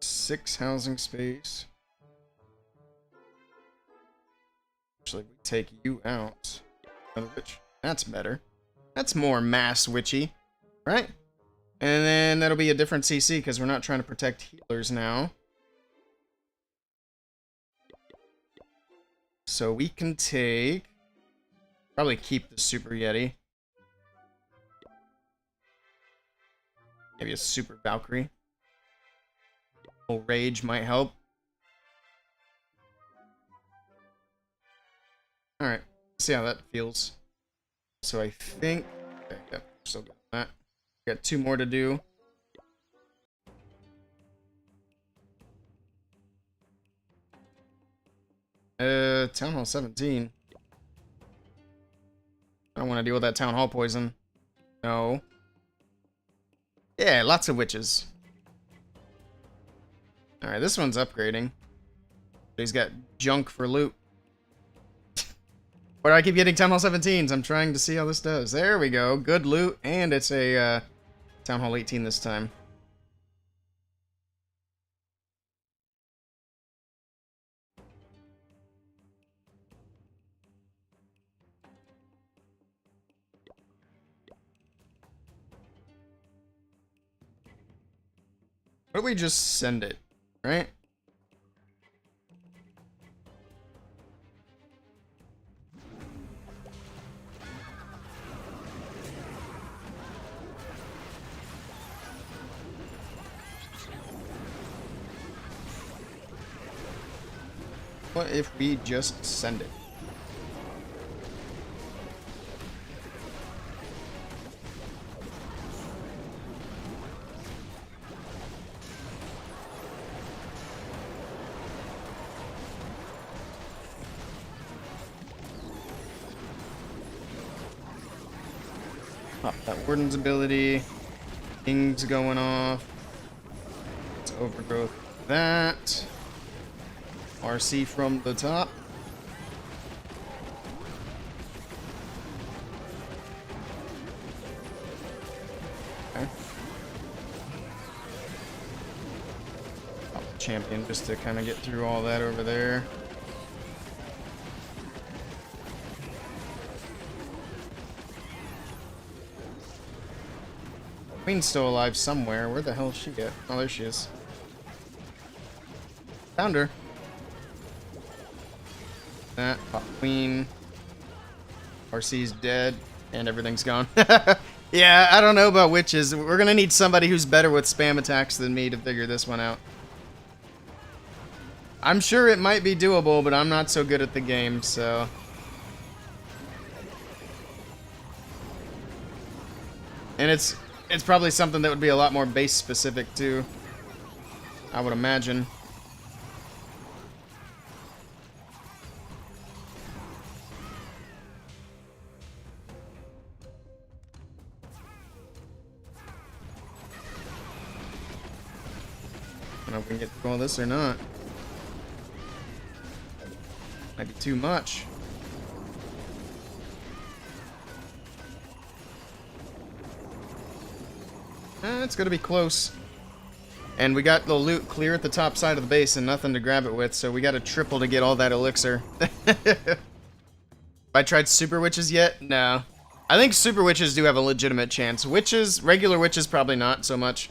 Six housing space. Actually, we take you out. Another witch. That's better. That's more mass witchy, right? And then that'll be a different CC because we're not trying to protect healers now. So we can take... Probably keep the Super Yeti. Maybe a Super Valkyrie. A little Rage might help. Alright, see how that feels. So I think... Okay, yep, still got that. Got two more to do. Town Hall 17. I don't want to deal with that Town Hall poison. No. Yeah, lots of witches. Alright, this one's upgrading. He's got junk for loot. Why do I keep getting Town Hall 17s? I'm trying to see how this does. There we go. Good loot, and it's a Town Hall 18 this time. What do we just send it, right? What if we just send it? Pop that Warden's ability. Things going off. Let's overgrowth that. RC from the top. Okay. Pop the champion just to kind of get through all that over there. Queen's still alive somewhere. Where the hell is she at? Oh, there she is. Found her. That, pop Queen. RC's dead, and everything's gone. Yeah, I don't know about witches. We're gonna need somebody who's better with spam attacks than me to figure this one out. I'm sure it might be doable, but I'm not so good at the game, so... And it's probably something that would be a lot more base specific too, I would imagine. I don't know if we can get through all this or not. Might be too much. It's gonna be close. And we got the loot clear at the top side of the base and nothing to grab it with, so we got a triple to get all that elixir. Have I tried super witches yet? No. I think super witches do have a legitimate chance. Witches, regular witches, probably not so much.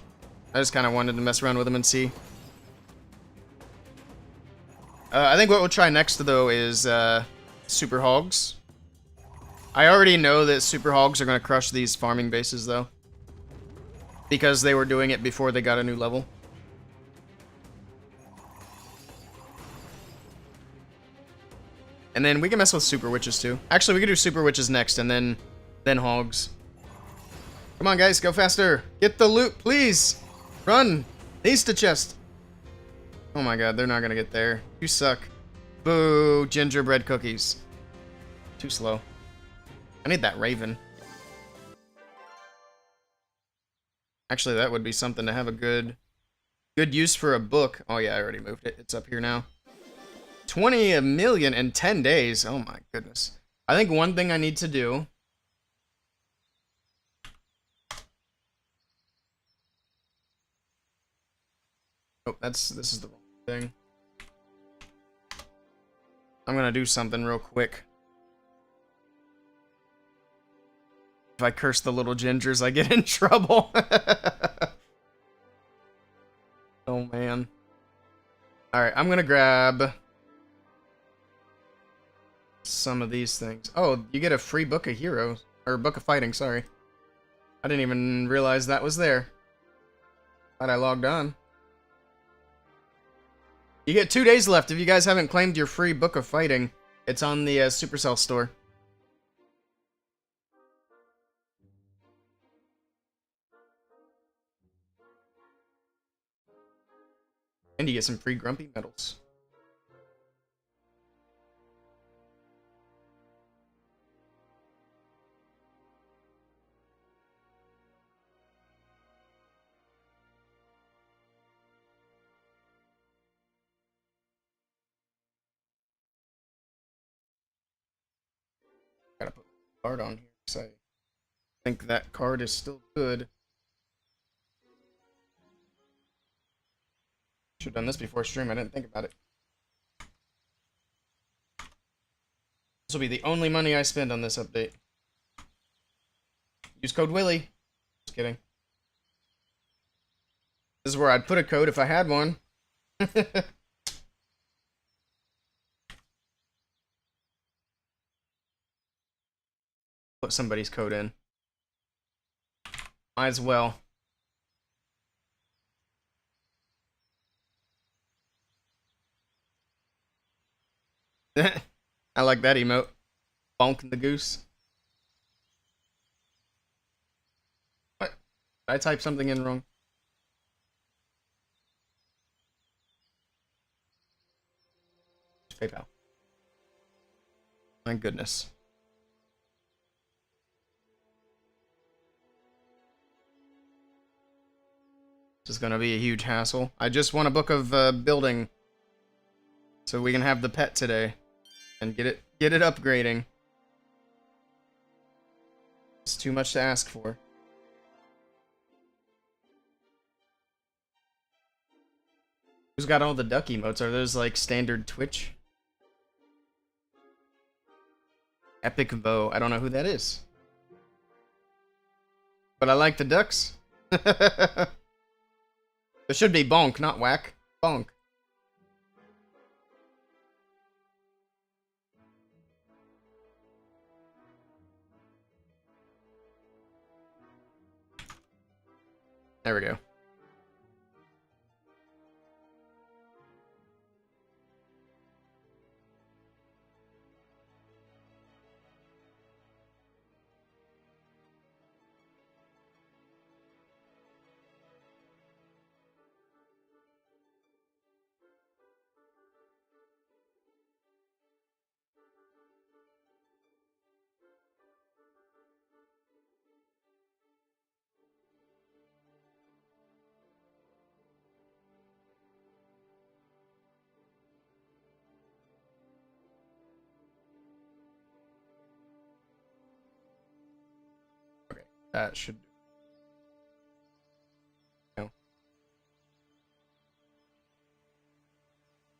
I just kind of wanted to mess around with them and see. I think what we'll try next, though, is super hogs. I already know that super hogs are going to crush these farming bases, though. Because they were doing it before they got a new level. And then we can mess with super witches, too. Actually, we can do super witches next, and then hogs. Come on, guys, go faster. Get the loot, please. Run. East to chest. Oh my god, they're not gonna get there. You suck. Boo, gingerbread cookies. Too slow. I need that raven. Actually, that would be something to have a good use for a book. Oh yeah, I already moved it. It's up here now. 20 million in 10 days. Oh my goodness. I think one thing I need to do. Oh, this is the wrong thing. I'm gonna do something real quick. If I curse the little gingers, I get in trouble. Oh man. Alright, I'm gonna grab some of these things. Oh, you get a free book of heroes. Or book of fighting, sorry. I didn't even realize that was there. Thought I logged on. You get 2 days left if you guys haven't claimed your free book of fighting. It's on the Supercell store. And you get some free grumpy medals. Gotta put a card on here because I think that card is still good. Should have done this before stream, I didn't think about it. This will be the only money I spend on this update. Use code Willey. Just kidding. This is where I'd put a code if I had one. Put somebody's code in. Might as well. I like that emote. Bonk the goose. What? Did I type something in wrong? PayPal. My goodness. This is gonna be a huge hassle. I just want a book of building, so we can have the pet today and get it upgrading. It's too much to ask for. Who's got all the duck emotes? Are those like standard Twitch? Epic Bow. I don't know who that is. But I like the ducks. It should be bonk, not whack. Bonk. There we go. That should do.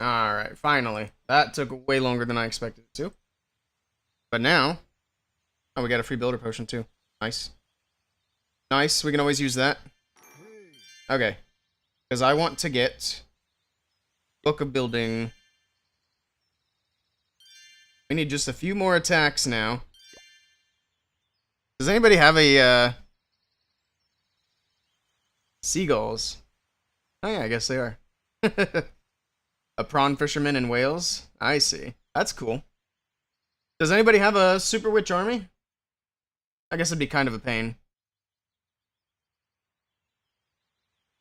Alright, finally. That took way longer than I expected it to. But now... Oh, we got a free builder potion too. Nice. Nice, we can always use that. Okay. Because I want to get... Book of Building. We need just a few more attacks now. Does anybody have a, Seagulls? Oh yeah, I guess they are. A prawn fisherman in Wales? I see. That's cool. Does anybody have a Super Witch army? I guess it'd be kind of a pain.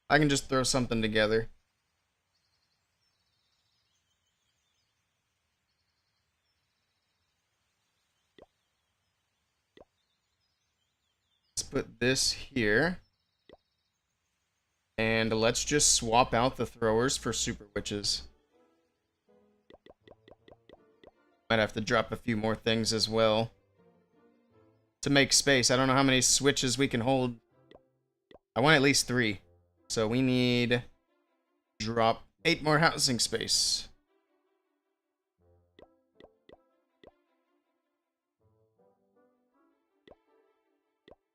I can just throw something together. Let's put this here. And let's just swap out the throwers for Super Witches. Might have to drop a few more things as well. To make space. I don't know how many switches we can hold. I want at least 3. So we need... drop 8 more housing space.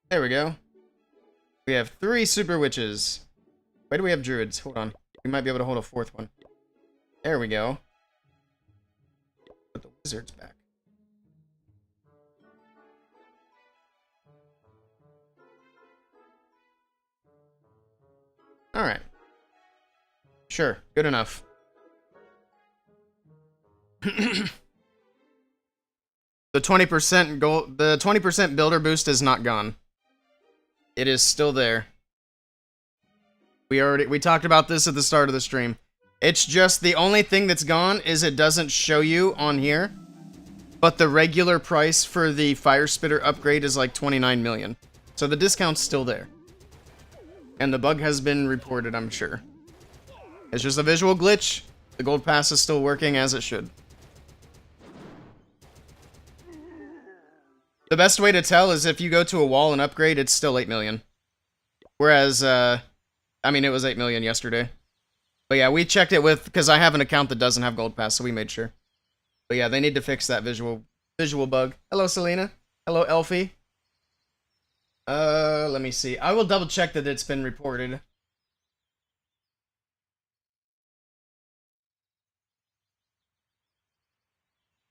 There we go. We have 3 Super Witches. Where do we have Druids? Hold on. We might be able to hold a 4th one. There we go. Put the Wizards back. Alright. Sure. Good enough. The 20% gold... The 20% builder boost is not gone. It is still there. We talked about this at the start of the stream. It's just the only thing that's gone is it doesn't show you on here. But the regular price for the Fire Spitter upgrade is like 29 million. So the discount's still there. And the bug has been reported, I'm sure. It's just a visual glitch. The gold pass is still working as it should. The best way to tell is if you go to a wall and upgrade, it's still 8 million. Whereas, I mean, it was 8 million yesterday. But yeah, we checked it with, because I have an account that doesn't have gold pass, so we made sure. But yeah, they need to fix that visual bug. Hello, Selena. Hello, Elfie. Let me see. I will double check that it's been reported.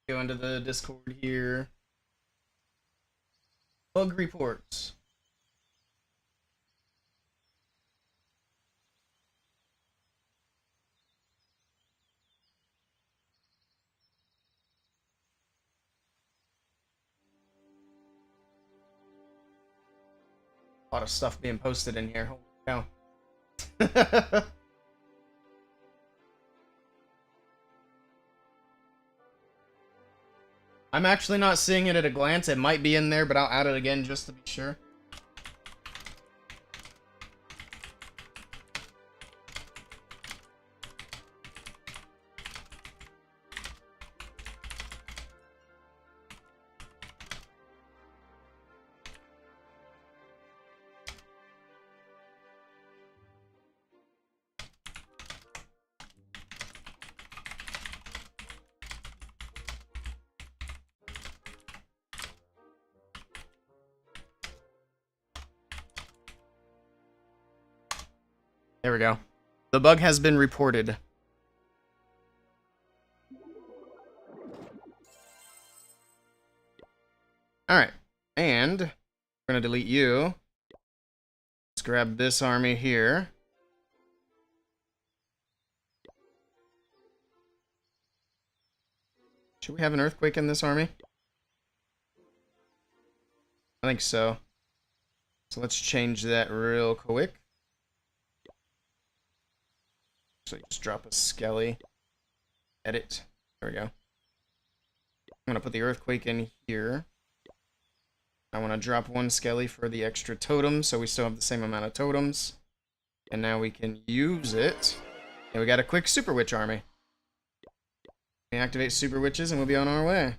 Go into the Discord here. Bug reports. A lot of stuff being posted in here. Holy cow. I'm actually not seeing it at a glance. It might be in there, but I'll add it again just to be sure. There we go. The bug has been reported. Alright. And we're going to delete you. Let's grab this army here. Should we have an earthquake in this army? I think so. So let's change that real quick. So just drop a skelly. Edit. There we go. I'm going to put the earthquake in here. I want to drop 1 skelly for the extra totem, so we still have the same amount of totems. And now we can use it. And we got a quick Super Witch army. We activate Super Witches and we'll be on our way.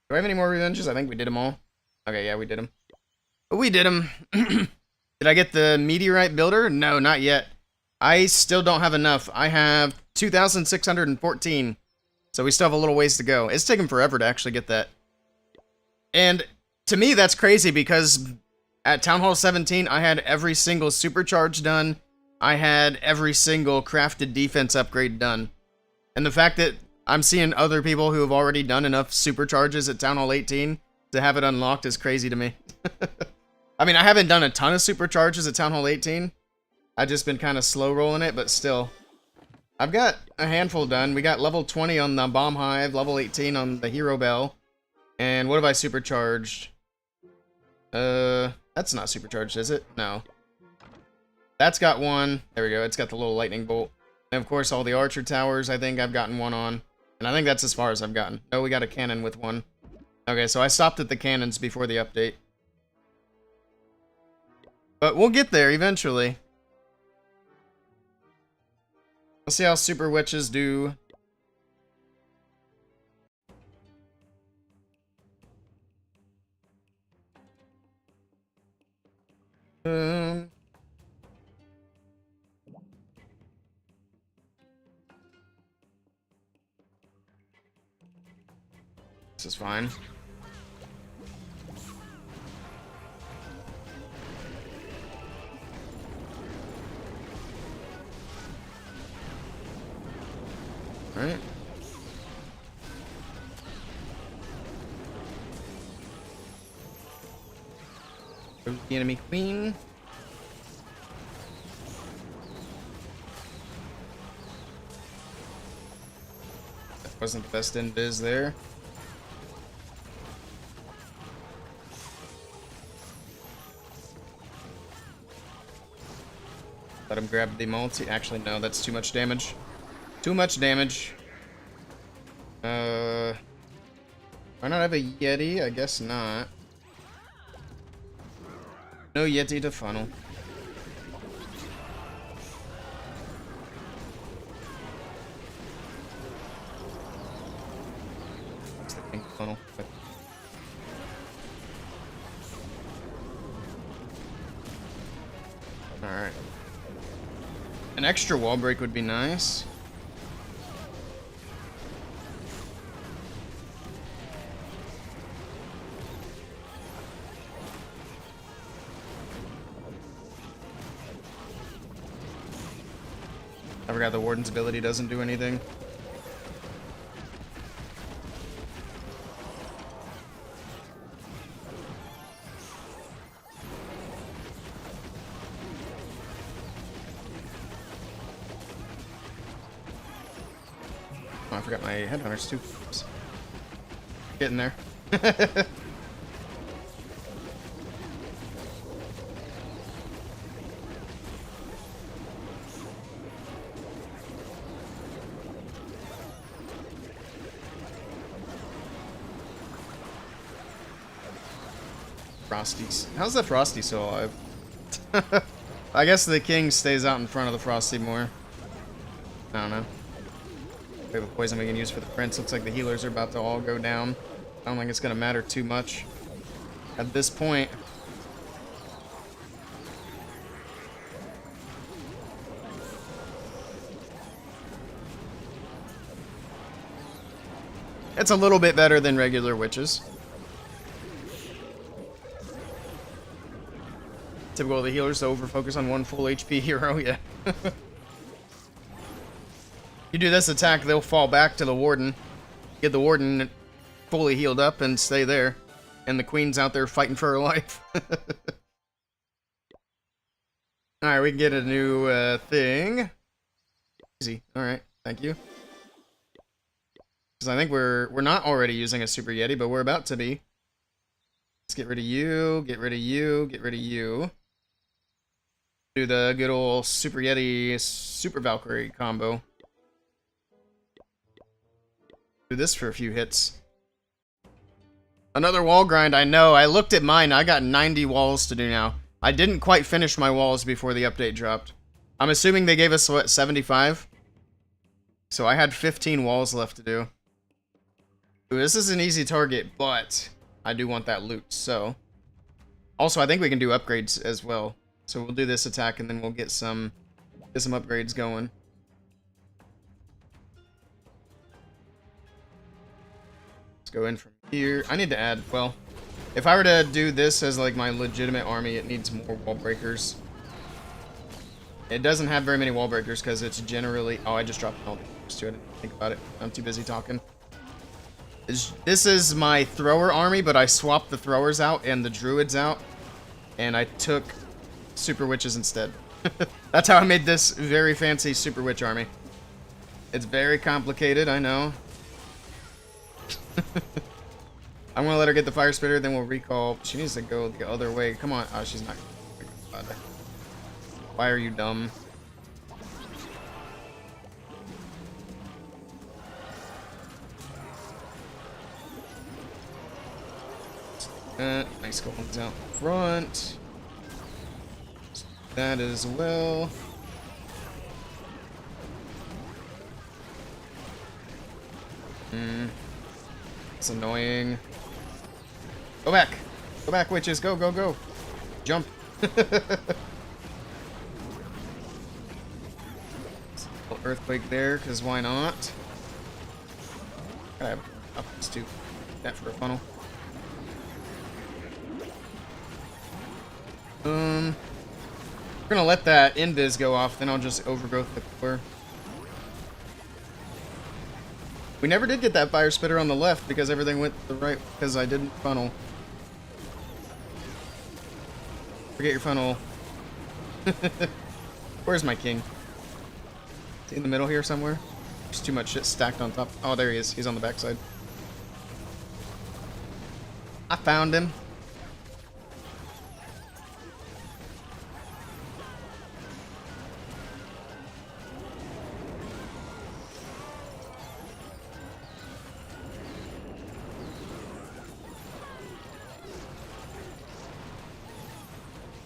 Do I have any more revenges? I think we did them all. Okay, yeah, we did them. We did them. Did I get the meteorite builder? No, not yet. I still don't have enough. I have 2,614. So we still have a little ways to go. It's taken forever to actually get that. And to me, that's crazy because at Town Hall 17, I had every single supercharge done. I had every single crafted defense upgrade done. And the fact that I'm seeing other people who have already done enough supercharges at Town Hall 18 to have it unlocked is crazy to me. I mean, I haven't done a ton of supercharges at Town Hall 18. I've just been kind of slow rolling it, but still. I've got a handful done. We got level 20 on the Bomb Hive, level 18 on the Hero Bell. And what have I supercharged? That's not supercharged, is it? No. That's got one. There we go. It's got the little lightning bolt. And of course, all the archer towers, I think I've gotten one on. And I think that's as far as I've gotten. No, we got a cannon with one. Okay, so I stopped at the cannons before the update. But we'll get there eventually. Let's see how super witches do. This is fine. All right. The enemy queen. That wasn't the best invis there. Let him grab the multi. Actually, no, that's too much damage. Too much damage. Why not have a Yeti? I guess not. No Yeti to funnel. What's the pink funnel? Alright. An extra wall break would be nice. I forgot the Warden's ability doesn't do anything. Oh, I forgot my headhunters too. Oops. Getting there. Frosty's. How's the Frosty still alive? I guess the king stays out in front of the Frosty more. I don't know. We have a poison we can use for the prince. Looks like the healers are about to all go down. I don't think it's going to matter too much at this point. It's a little bit better than regular witches. Typical of the healers to over-focus on one full HP hero, yeah. You do this attack, they'll fall back to the Warden. Get the Warden fully healed up and stay there. And the Queen's out there fighting for her life. Alright, we can get a new thing. Easy. Alright, thank you. Because I think we're not already using a Super Yeti, but we're about to be. Let's get rid of you, get rid of you, get rid of you. Do the good old Super Yeti, Super Valkyrie combo. Do this for a few hits. Another wall grind, I know. I looked at mine. I got 90 walls to do now. I didn't quite finish my walls before the update dropped. I'm assuming they gave us, what, 75? So I had 15 walls left to do. Ooh, this is an easy target, but I do want that loot, so. Also, I think we can do upgrades as well. So we'll do this attack and then we'll get some upgrades going. Let's go in from here. I need to add, well, if I were to do this as like my legitimate army, it needs more wall breakers. It doesn't have very many wall breakers because it's generally... Oh, I just dropped all the to it. I didn't think about it. I'm too busy talking. This is my thrower army, but I swapped the throwers out and the druids out. And I took super witches instead. That's how I made this very fancy super witch army. It's very complicated, I know. I'm gonna let her get the fire spitter, then we'll recall. She needs to go the other way. Come on. Oh, she's not. Why are you dumb? Nice golems out front. That as well. It's annoying. Go back. Go back, witches. Go, go, go. Jump. Earthquake there, because why not? I have uppers to that for a funnel. We're gonna let that invis go off, then I'll just overgrowth the core. We never did get that fire spitter on the left because everything went the right because I didn't funnel. Forget your funnel. Where's my king? Is he in the middle here somewhere? There's too much shit stacked on top. Oh, there he is. He's on the backside. I found him.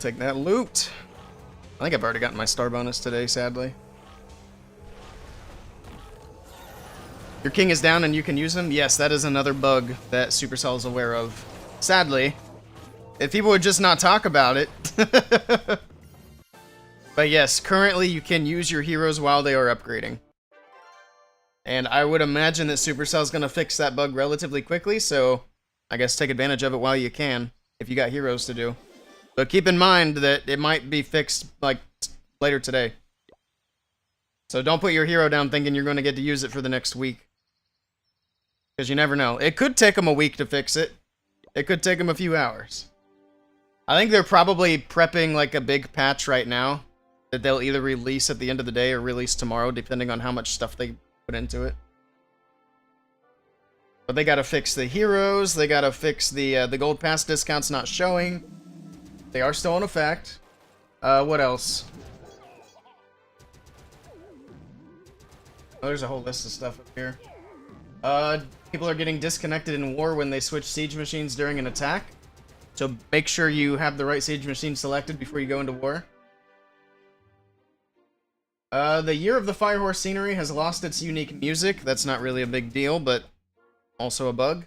Take that loot. I think I've already gotten my star bonus today, sadly. Your king is down and you can use him? Yes, that is another bug that Supercell is aware of. Sadly. If people would just not talk about it. But yes, currently you can use your heroes while they are upgrading. And I would imagine that Supercell is going to fix that bug relatively quickly, so I guess take advantage of it while you can, if you got heroes to do. But keep in mind that it might be fixed, like, later today. So don't put your hero down thinking you're going to get to use it for the next week. Because you never know. It could take them a week to fix it. It could take them a few hours. I think they're probably prepping, like, a big patch right now that they'll either release at the end of the day or release tomorrow, depending on how much stuff they put into it. But they gotta fix the heroes. They gotta fix the gold pass discounts not showing. They are still in effect. What else? Oh, there's a whole list of stuff up here. People are getting disconnected in war when they switch siege machines during an attack. So make sure you have the right siege machine selected before you go into war. The Year of the Firehorse scenery has lost its unique music. That's not really a big deal, but also a bug.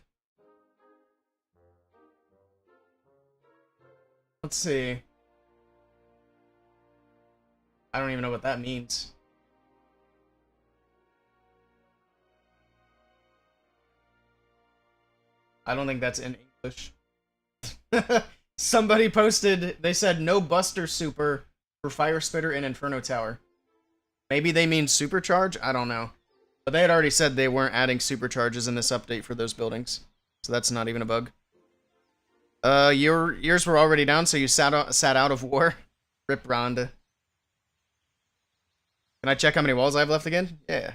Let's see. I don't even know what that means. I don't think that's in English. Somebody posted, they said no Buster Super for Fire Spitter and Inferno Tower. Maybe they mean supercharge? I don't know. But they had already said they weren't adding supercharges in this update for those buildings. So that's not even a bug. Yours were already down, so you sat out of war. Rip Rhonda. Can I check how many walls I have left again? Yeah.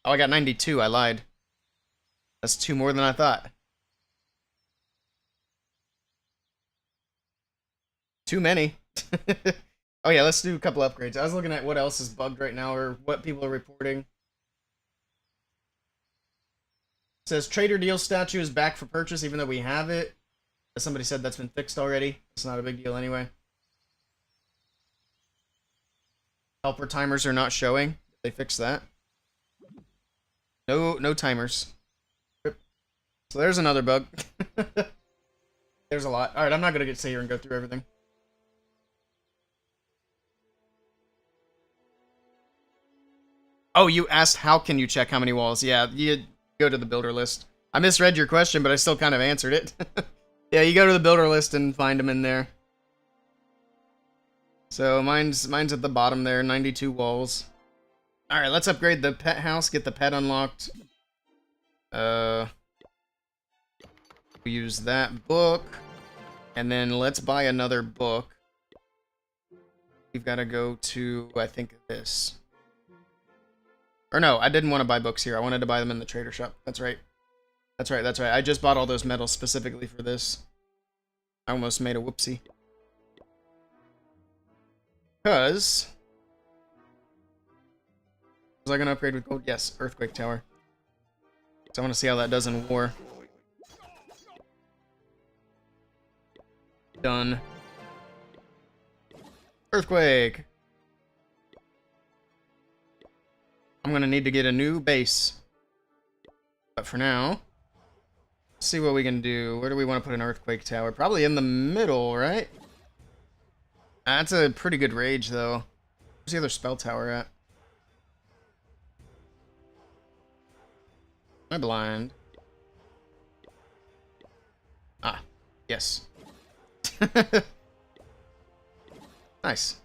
Oh, I got 92. I lied. That's 2 more than I thought. Too many. Oh yeah, let's do a couple upgrades. I was looking at what else is bugged right now, or what people are reporting. It says Trader Deal statue is back for purchase, even though we have it. Somebody said that's been fixed already. It's not a big deal anyway. Helper timers are not showing. They fixed that. No timers. So there's another bug. There's a lot. Alright, I'm not gonna sit here and go through everything. Oh, you asked how can you check how many walls? Yeah, you go to the builder list. I misread your question, but I still kind of answered it. Yeah, you go to the builder list and find them in there. So mine's at the bottom there, 92 walls. Alright, let's upgrade the pet house, get the pet unlocked. We'll use that book. And then let's buy another book. We've got to go to, I think, this. Or no, I didn't want to buy books here. I wanted to buy them in the trader shop. That's right. That's right, that's right. I just bought all those medals specifically for this. I almost made a whoopsie. Because... was I going to upgrade with gold? Yes, Earthquake Tower. So I want to see how that does in war. Done. Earthquake! I'm going to need to get a new base. But for now, let's see what we can do. Where do we want to put an Earthquake Tower? Probably in the middle, right? That's a pretty good rage, though. Where's the other spell tower at? Am I blind? Ah, yes. Nice.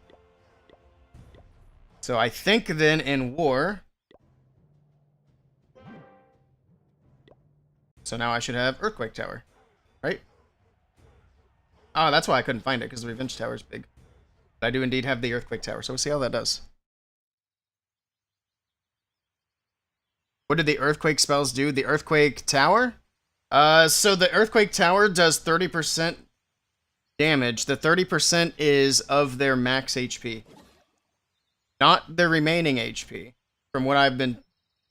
So I think then in war... so now I should have Earthquake Tower, right? Oh, that's why I couldn't find it, because the Revenge Tower is big. But I do indeed have the Earthquake Tower, so we'll see how that does. What did the Earthquake spells do? The Earthquake Tower? So the Earthquake Tower does 30% damage. The 30% is of their max HP. Not their remaining HP, from what I've been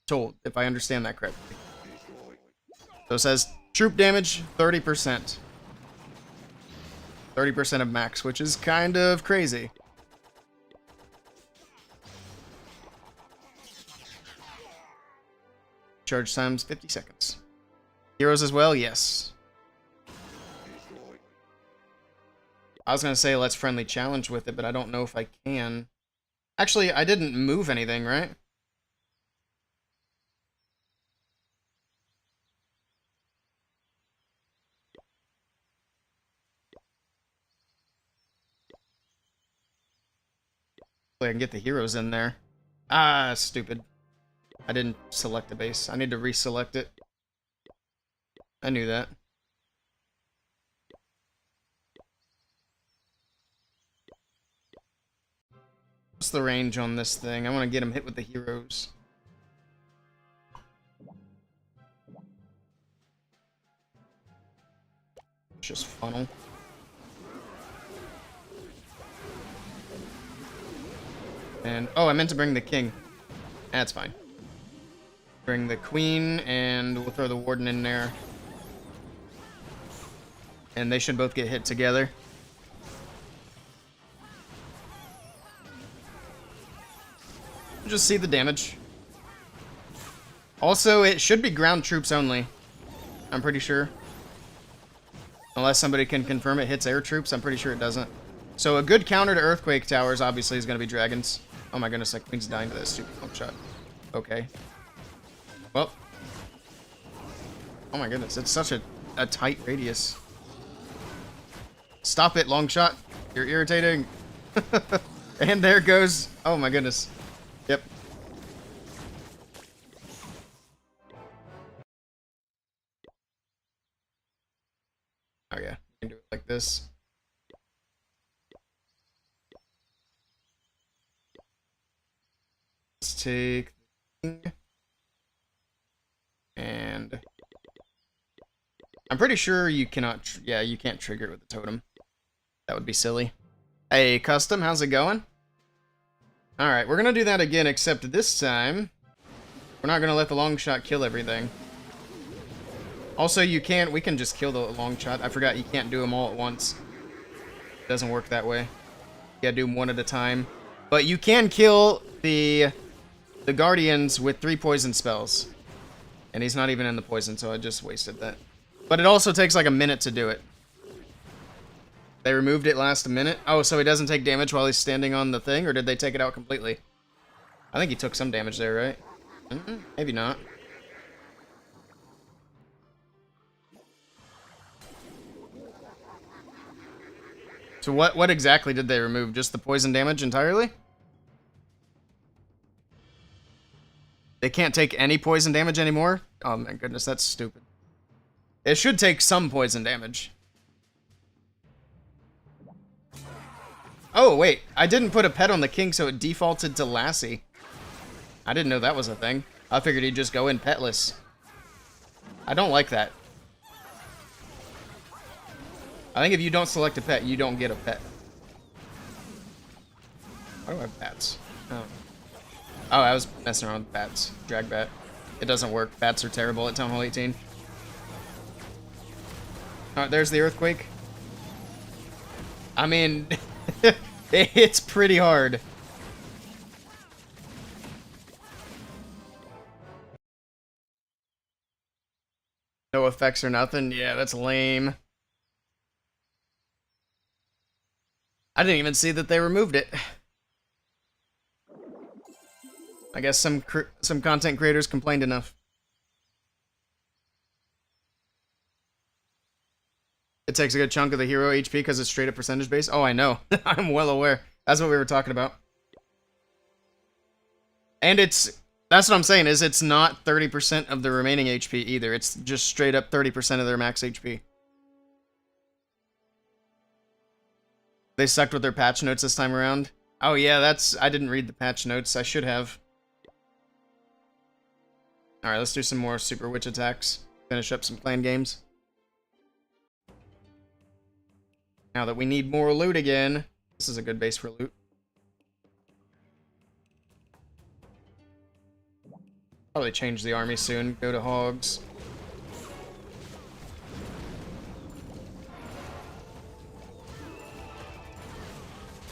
told, if I understand that correctly. So it says troop damage, 30%. 30% of max, which is kind of crazy. Charge times 50 seconds. Heroes as well? Yes. I was going to say let's friendly challenge with it, but I don't know if I can. Actually, I didn't move anything, right? I can get the heroes in there. Ah, stupid. I didn't select the base. I need to reselect it. I knew that. What's the range on this thing? I want to get him hit with the heroes. Just funnel. And, oh, I meant to bring the king. That's fine. Bring the queen, and we'll throw the warden in there. And they should both get hit together. Just see the damage. Also, it should be ground troops only. I'm pretty sure. Unless somebody can confirm it hits air troops, I'm pretty sure it doesn't. So a good counter to Earthquake Towers, obviously, is going to be dragons. Oh my goodness, that queen's dying to that stupid long shot. Okay. Well. Oh my goodness, it's such a tight radius. Stop it, long shot. You're irritating. And there goes... oh my goodness. Yep. Oh yeah, you can do it like this. Let's take the king. And I'm pretty sure you cannot, yeah, you can't trigger it with the totem. That would be silly. Hey, Custom, how's it going? Alright, we're gonna do that again, except this time, we're not gonna let the long shot kill everything. Also, we can just kill the long shot. I forgot you can't do them all at once. It doesn't work that way. You gotta do them one at a time. But you can kill the guardians with 3 poison spells. And he's not even in the poison, so I just wasted that. But it also takes like a minute to do it. They removed it last minute? Oh, so he doesn't take damage while he's standing on the thing, or did they take it out completely? I think he took some damage there, right? Maybe not. So what exactly did they remove? Just the poison damage entirely? They can't take any poison damage anymore? Oh my goodness, that's stupid. It should take some poison damage. Oh, wait. I didn't put a pet on the king, so it defaulted to Lassie. I didn't know that was a thing. I figured he'd just go in petless. I don't like that. I think if you don't select a pet, you don't get a pet. Why do I have bats? Oh. Oh, I was messing around with bats. Drag bat. It doesn't work. Bats are terrible at Town Hall 18. Alright, there's the earthquake. I mean, it's pretty hard. No effects or nothing? Yeah, that's lame. I didn't even see that they removed it. I guess some content creators complained enough. It takes a good chunk of the hero HP because it's straight up percentage based. Oh, I know. I'm well aware. That's what we were talking about. And that's what I'm saying, is it's not 30% of the remaining HP either. It's just straight up 30% of their max HP. They sucked with their patch notes this time around. Oh yeah, I didn't read the patch notes. I should have. Alright, let's do some more Super Witch attacks. Finish up some clan games. Now that we need more loot again. This is a good base for loot. Probably change the army soon. Go to hogs.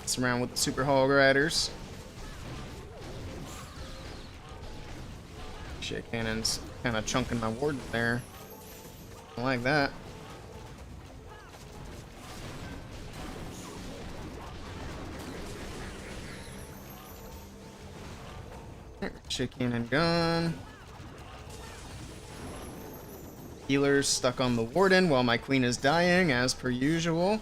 Mess around with the super hog riders. Shit, cannon's kind of chunking my ward there. I like that. Shit, cannon gun. Healers stuck on the warden while my queen is dying, as per usual.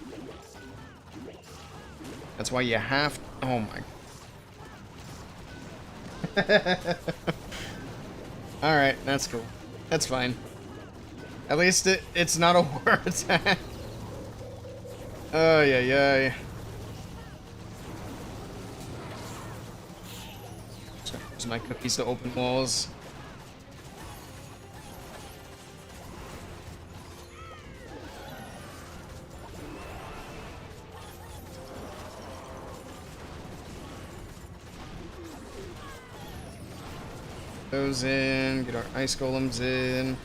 That's why you have... Oh my... Alright, that's cool. That's fine. At least it's not a war attack. Oh, yeah. Use my cookies to open walls. Those in, get our ice golems in.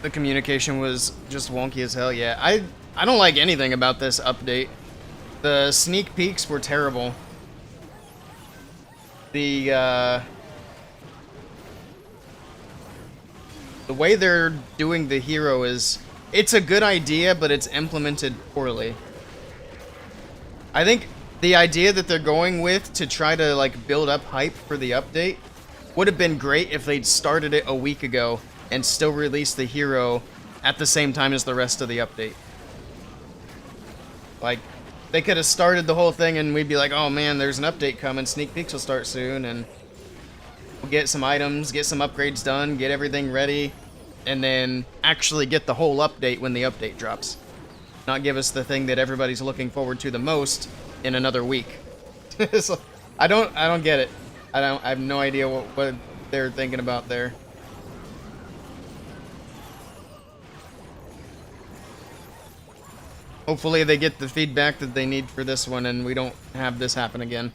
The communication was just wonky as hell. Yeah, I don't like anything about this update. The sneak peeks were terrible. The way they're doing the hero is... It's a good idea, but it's implemented poorly. I think the idea that they're going with to try to, like, build up hype for the update would have been great if they'd started it a week ago and still released the hero at the same time as the rest of the update. Like, they could have started the whole thing and we'd be like, oh man, there's an update coming, sneak peeks will start soon, and we'll get some items, get some upgrades done, get everything ready, and then actually get the whole update when the update drops. Not give us the thing that everybody's looking forward to the most in another week. So, I don't get it. I have no idea what they're thinking about there. Hopefully they get the feedback that they need for this one and we don't have this happen again.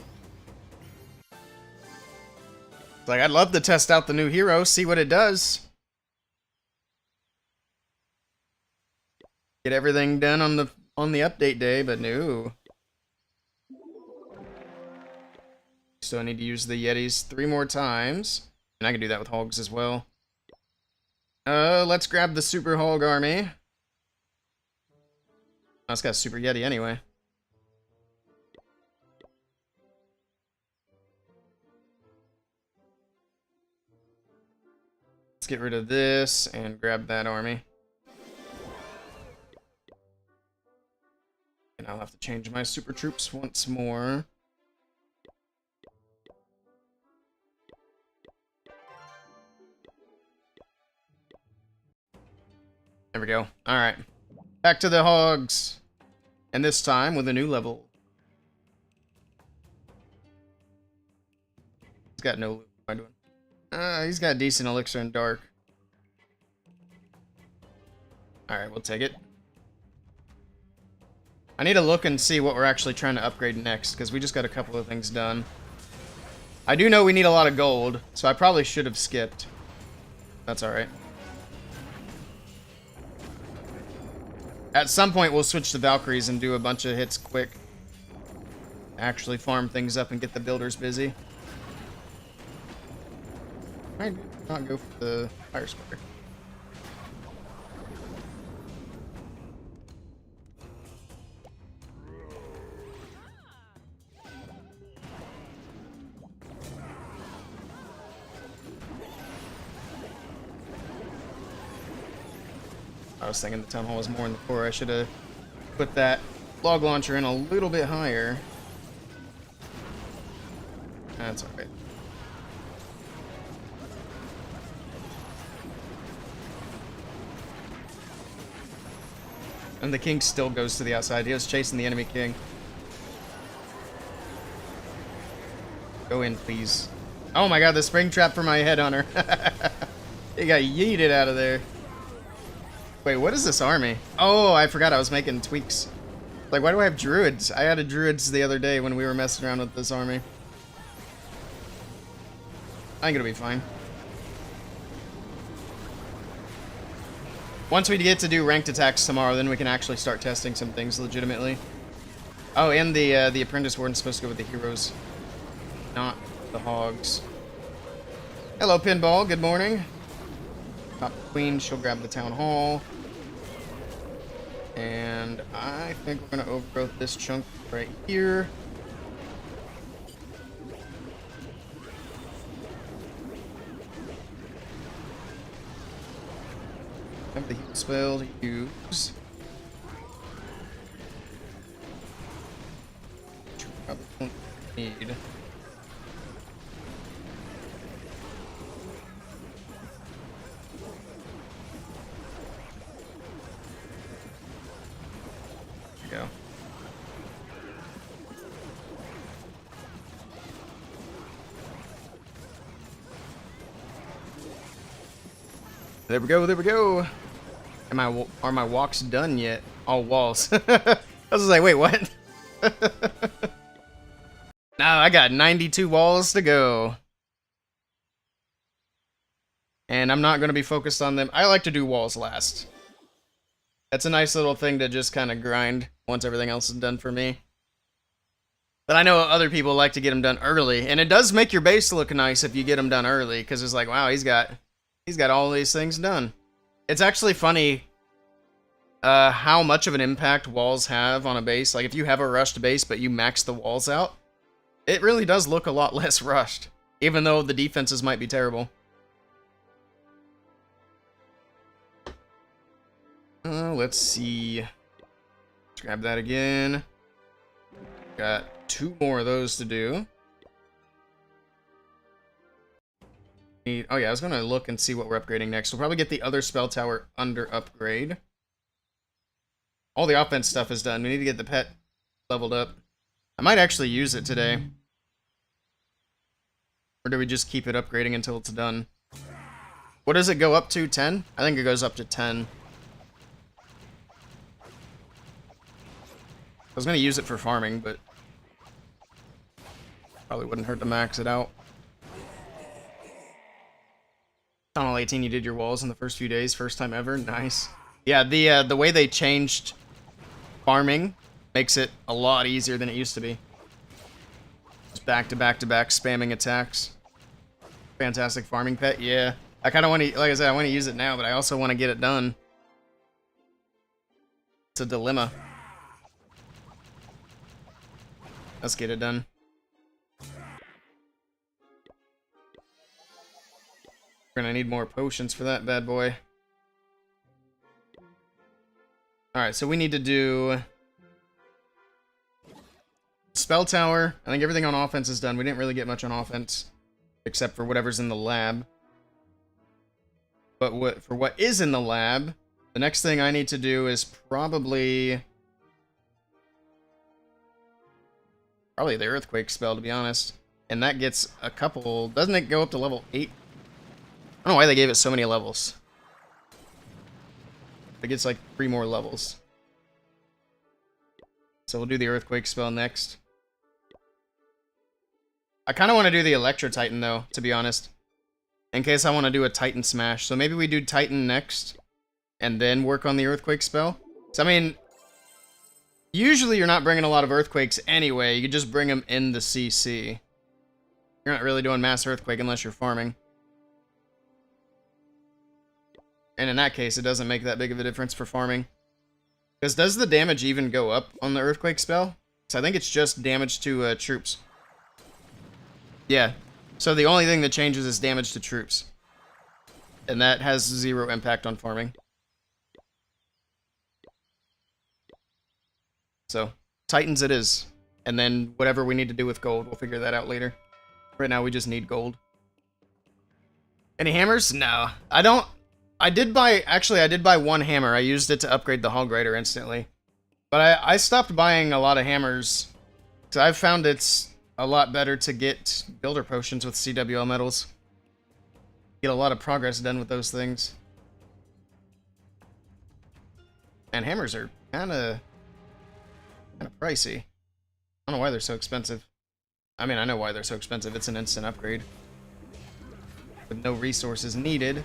Like, I'd love to test out the new hero, see what it does. Get everything done on the update day, but no. so I need to use the Yetis 3 more times. And I can do that with hogs as well. Let's grab the Super Hog Army. Oh, it's got a Super Yeti anyway. Let's get rid of this and grab that army. And I'll have to change my super troops once more. There we go. Alright. Back to the hogs. And this time with a new level. He's got no loot. What am I doing? He's got decent elixir and dark. Alright, we'll take it. I need to look and see what we're actually trying to upgrade next, because we just got a couple of things done. I do know we need a lot of gold, so I probably should have skipped. That's alright. At some point, we'll switch to Valkyries and do a bunch of hits quick. Actually farm things up and get the builders busy. I might not go for the fire square. I was thinking the town hall was more in the core. I should have put that log launcher in a little bit higher. That's alright. And the king still goes to the outside. He was chasing the enemy king. Go in, please. Oh my god, the spring trap for my headhunter. He got yeeted out of there. Wait, what is this army? Oh, I forgot I was making tweaks. Like, why do I have druids? I added druids the other day when we were messing around with this army. I think it'll be fine. Once we get to do ranked attacks tomorrow, then we can actually start testing some things legitimately. Oh, and the apprentice warden's supposed to go with the heroes, not the hogs. Hello, Pinball. Good morning. Top queen, she'll grab the town hall. And I think we're going to overgrowth this chunk right here. Have the heal spell to use. Which we probably won't need. Go. There we go, there we go. Are my walks done yet? All walls. I was like, wait, what? No, I got 92 walls to go. And I'm not going to be focused on them. I like to do walls last. That's a nice little thing to just kind of grind once everything else is done for me. But I know other people like to get them done early, and it does make your base look nice if you get them done early, because it's like, wow, he's got all these things done. It's actually funny how much of an impact walls have on a base. Like, if you have a rushed base, but you max the walls out, it really does look a lot less rushed, even though the defenses might be terrible. Let's see. Let's grab that again. Got 2 more of those to do. Oh yeah, I was going to look and see what we're upgrading next. We'll probably get the other spell tower under upgrade. All the offense stuff is done. We need to get the pet leveled up. I might actually use it today. Or do we just keep it upgrading until it's done? What does it go up to? 10? I think it goes up to 10. I was going to use it for farming, but probably wouldn't hurt to max it out. Tunnel 18, you did your walls in the first few days, first time ever. Nice. Yeah, the way they changed farming makes it a lot easier than it used to be. It's Just back to back to back spamming attacks. Fantastic farming pet, yeah. I kind of want to, like I said, I want to use it now, but I also want to get it done. It's a dilemma. Let's get it done. We're gonna need more potions for that bad boy. Alright, so we need to do Spell Tower. I think everything on offense is done. We didn't really get much on offense, except for whatever's in the lab. But for what is in the lab, the next thing I need to do is probably the Earthquake spell, to be honest. And that gets a couple... Doesn't it go up to level 8? I don't know why they gave it so many levels. It gets like 3 more levels. So we'll do the Earthquake spell next. I kind of want to do the Electro Titan, though, to be honest. In case I want to do a Titan Smash. So maybe we do Titan next, and then work on the Earthquake spell. So, I mean, usually you're not bringing a lot of Earthquakes anyway. You just bring them in the CC. You're not really doing Mass Earthquake unless you're farming. And in that case, it doesn't make that big of a difference for farming. Because does the damage even go up on the Earthquake spell? So I think it's just damage to troops. Yeah. So the only thing that changes is damage to troops. And that has 0 impact on farming. So, Titans it is. And then whatever we need to do with gold, we'll figure that out later. Right now we just need gold. Any hammers? No. I did buy 1 hammer. I used it to upgrade the Hog Rider instantly. But I stopped buying a lot of hammers. So I've found it's a lot better to get builder potions with CWL metals. Get a lot of progress done with those things. And hammers are kinda pricey. I don't know why they're so expensive. I mean, I know why they're so expensive. It's an instant upgrade. With no resources needed.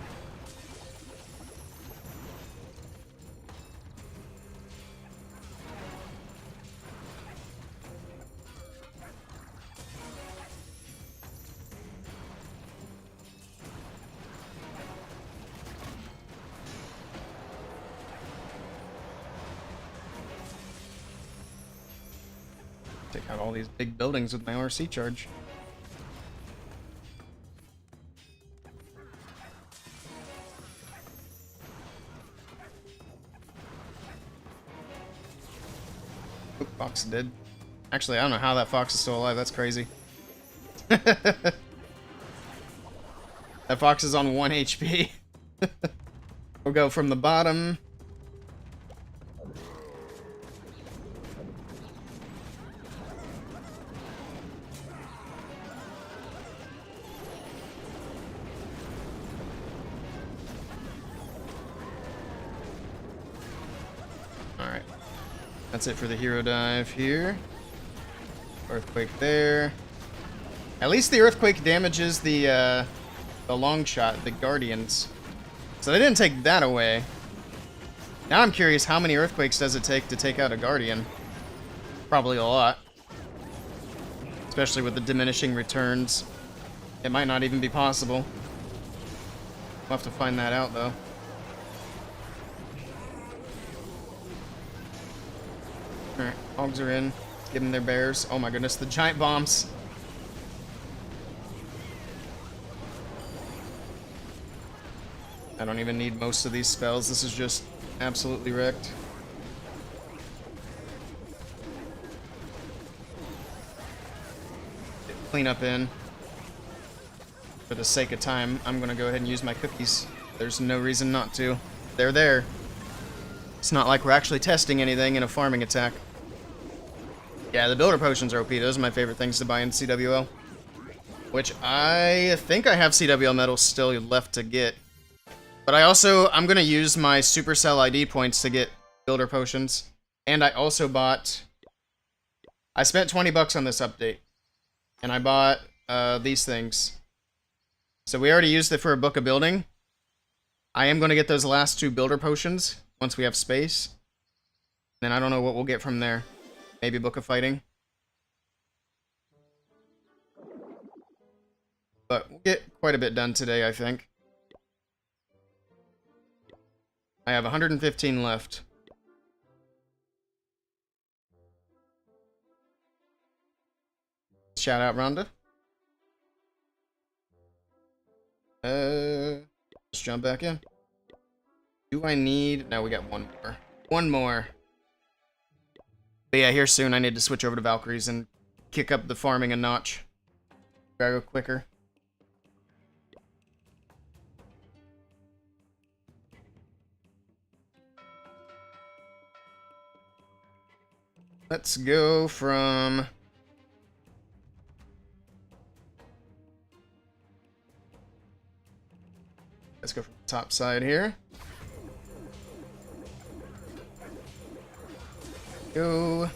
Take out all these big buildings with my RC charge. Oop, Fox did. Actually, I don't know how that fox is still alive. That's crazy. That fox is on 1 HP. We'll go from the bottom. Alright. That's it for the hero dive here. Earthquake there. At least the Earthquake damages the long shot, the Guardians. So they didn't take that away. Now I'm curious, how many Earthquakes does it take to take out a Guardian? Probably a lot. Especially with the diminishing returns. It might not even be possible. We'll have to find that out, though. Alright, hogs are in. Give them their bears. Oh my goodness, the giant bombs. I don't even need most of these spells. This is just absolutely wrecked. Get cleanup in. For the sake of time, I'm gonna go ahead and use my cookies. There's no reason not to. They're there. It's not like we're actually testing anything in a farming attack. Yeah, the builder potions are OP. Those are my favorite things to buy in CWL. Which I think I have CWL medals still left to get. But I'm going to use my Supercell ID points to get builder potions. And I also bought... I spent 20 bucks on this update. And I bought these things. So we already used it for a book of building. I am going to get those last 2 builder potions once we have space. Then I don't know what we'll get from there. Maybe Book of Fighting. But we'll get quite a bit done today, I think. I have 115 left. Shout out, Rhonda. Let's jump back in. Do I need... No, we got one more. One more. But yeah, here soon I need to switch over to Valkyries and kick up the farming a notch. Gotta go quicker. Let's go from... Let's go from the top side here. Go.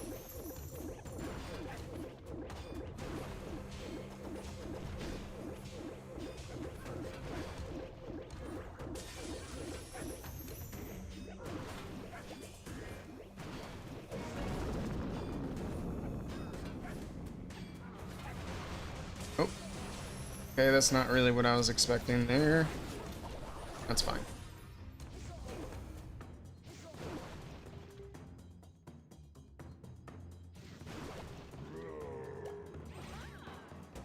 Oh. Okay, that's not really what I was expecting there. That's fine.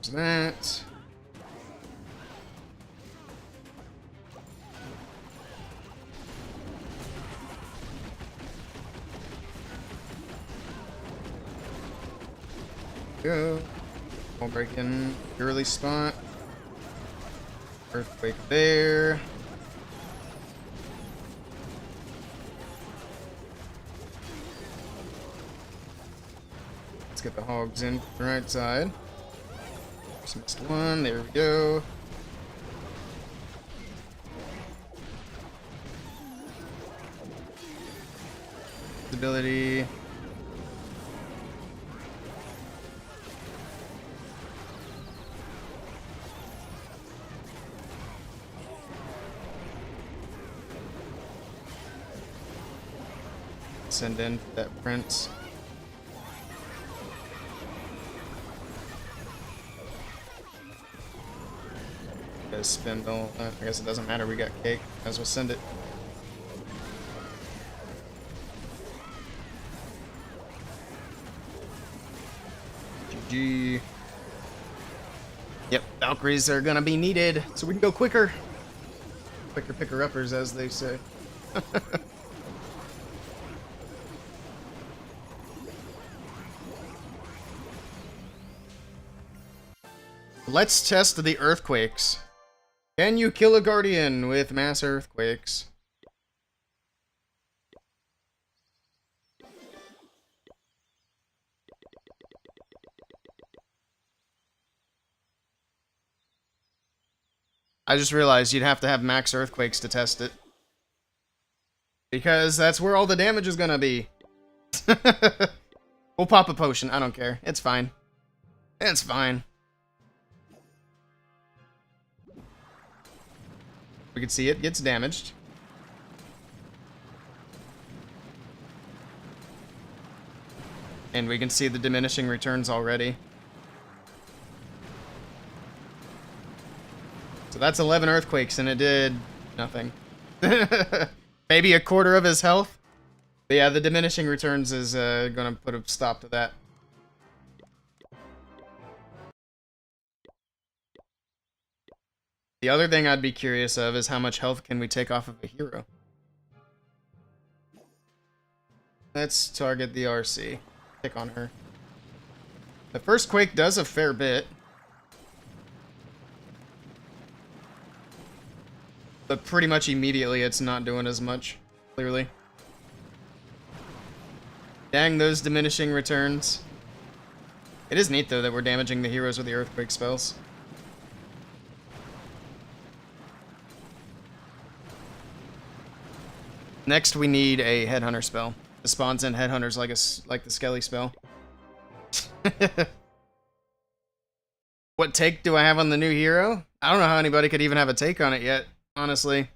There's that. Go. I'll break in early spot. Earthquake there. Let's get the hogs in the right side. Just missed one. There we go. Stability. Send in that prince. Spindle. I guess it doesn't matter. We got cake. Might as well send it. GG. Yep, Valkyries are gonna be needed, so we can go quicker. Quicker picker-uppers, as they say. Let's test the earthquakes. Can you kill a guardian with mass earthquakes? I just realized you'd have to have max earthquakes to test it. Because that's where all the damage is gonna be. We'll pop a potion, I don't care. It's fine. It's fine. We can see it gets damaged. And we can see the diminishing returns already. So that's 11 earthquakes and it did nothing. Maybe a quarter of his health. But yeah, the diminishing returns is going to put a stop to that. The other thing I'd be curious of is how much health can we take off of a hero. Let's target the RC. Pick on her. The first quake does a fair bit. But pretty much immediately it's not doing as much, clearly. Dang those diminishing returns. It is neat though that we're damaging the heroes with the earthquake spells. Next, we need a Headhunter spell. It spawns in Headhunters like the Skelly spell. What take do I have on the new hero? I don't know how anybody could even have a take on it yet, honestly.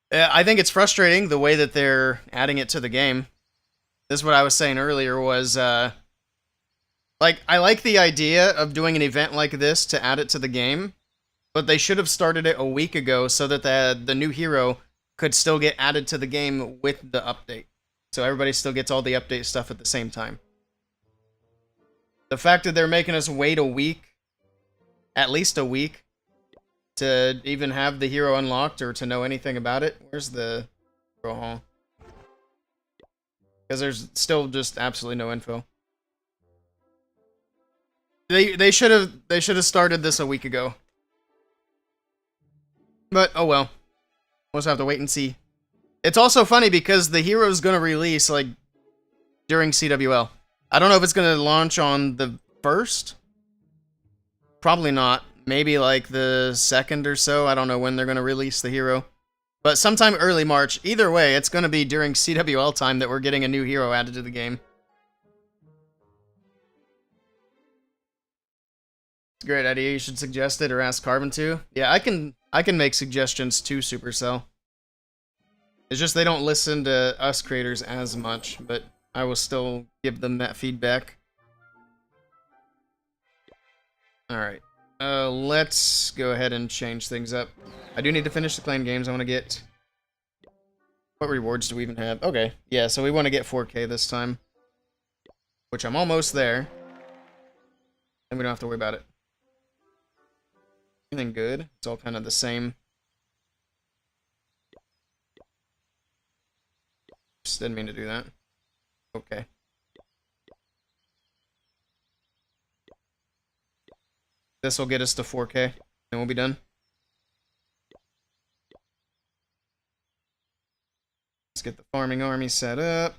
I think it's frustrating the way that they're adding it to the game. This is what I was saying earlier was, Like, I like the idea of doing an event like this to add it to the game, but they should have started it a week ago so that the new hero could still get added to the game with the update. So everybody still gets all the update stuff at the same time. The fact that they're making us wait a week, at least a week, to even have the hero unlocked or to know anything about it. Where's the hero hall? Because there's still just absolutely no info. They should have started this a week ago. But oh well. We'll just have to wait and see. It's also funny because the hero's gonna release like during CWL. I don't know if it's gonna launch on the 1st. Probably not. Maybe like the 2nd or so. I don't know when they're gonna release the hero. But sometime early March. Either way, it's gonna be during CWL time that we're getting a new hero added to the game. It's a great idea. You should suggest it or ask Carbon to. Yeah, I can make suggestions to Supercell. It's just they don't listen to us creators as much, but I will still give them that feedback. Alright. Let's go ahead and change things up. I do need to finish the clan games. I want to get... What rewards do we even have? Okay. Yeah, so we want to get 4K this time. Which I'm almost there. And we don't have to worry about it. Anything good? It's all kind of the same. Just didn't mean to do that. Okay. This will get us to 4K, and we'll be done. Let's get the farming army set up.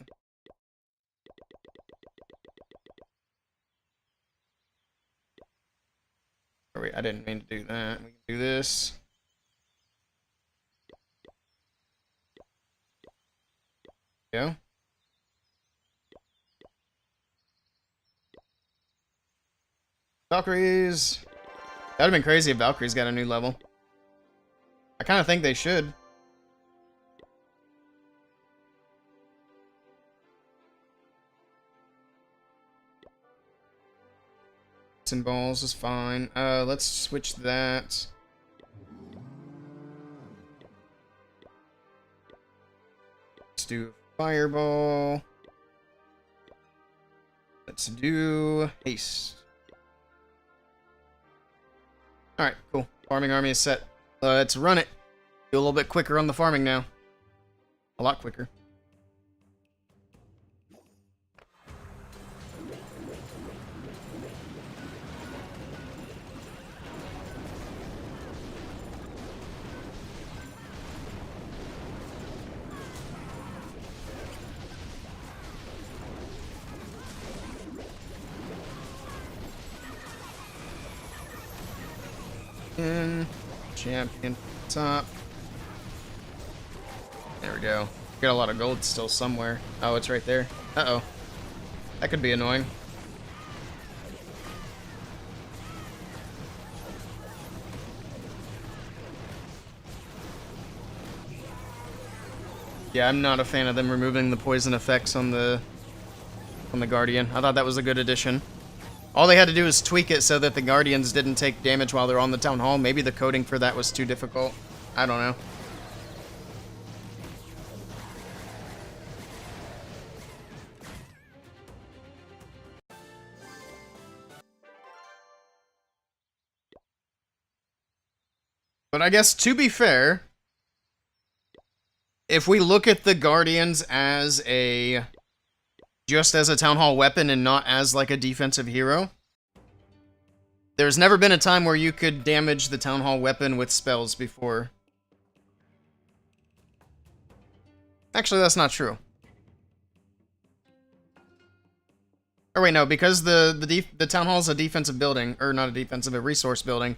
Oh, wait, I didn't mean to do that. We can do this. Go. Valkyries. That would have been crazy if Valkyries got a new level. I kind of think they should. And balls is fine. Let's switch that. Let's do fireball. Let's do haste. Alright, cool. Farming army is set. Let's run it. Do a little bit quicker on the farming now. A lot quicker. Champion top. There we go. Got a lot of gold still somewhere. Oh, it's right there. Uh-oh. That could be annoying. Yeah, I'm not a fan of them removing the poison effects on the Guardian. I thought that was a good addition. All they had to do was tweak it so that the Guardians didn't take damage while they're on the Town Hall. Maybe the coding for that was too difficult. I don't know. But I guess, to be fair, if we look at the Guardians as just as a Town Hall weapon and not as like a defensive hero, there's never been a time where you could damage the Town Hall weapon with spells before. Actually, that's not true. Or wait, no, because the Town Hall is a defensive building, or not a defensive, a resource building.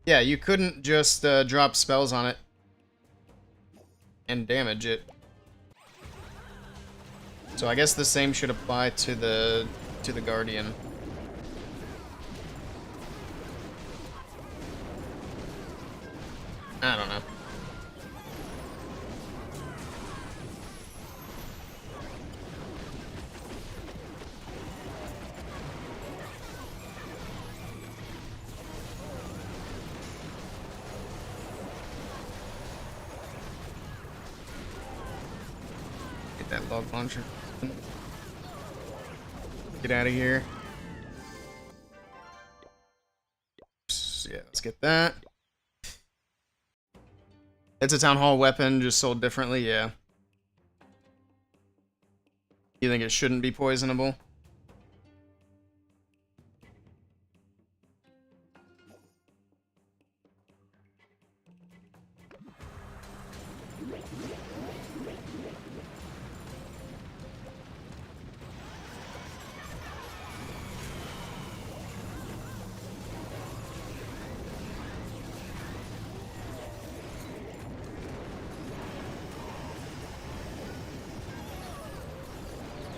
Yeah, you couldn't just drop spells on it and damage it. So I guess the same should apply to the Guardian. I don't know. Get that log launcher. Get out of here. Yeah, let's get that. It's a town hall weapon, just sold differently, yeah. You think it shouldn't be poisonable?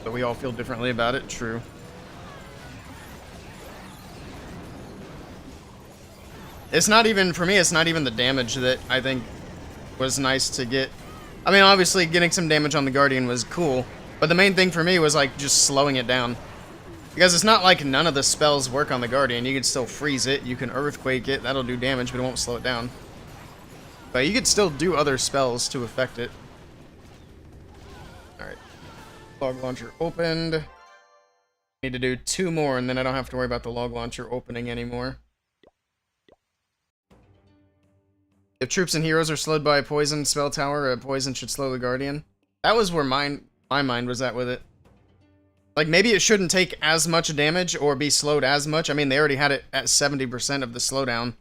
But we all feel differently about it, true. It's not even, for me, it's not even the damage that I think was nice to get. I mean, obviously, getting some damage on the Guardian was cool, but the main thing for me was, like, just slowing it down. Because it's not like none of the spells work on the Guardian. You can still freeze it, you can Earthquake it, that'll do damage, but it won't slow it down. But you could still do other spells to affect it. Alright. Log launcher opened. Need to do 2 more, and then I don't have to worry about the log launcher opening anymore. If troops and heroes are slowed by a poison spell tower, a poison should slow the Guardian. That was where my mind was at with it. Like, maybe it shouldn't take as much damage or be slowed as much. I mean, they already had it at 70% of the slowdown.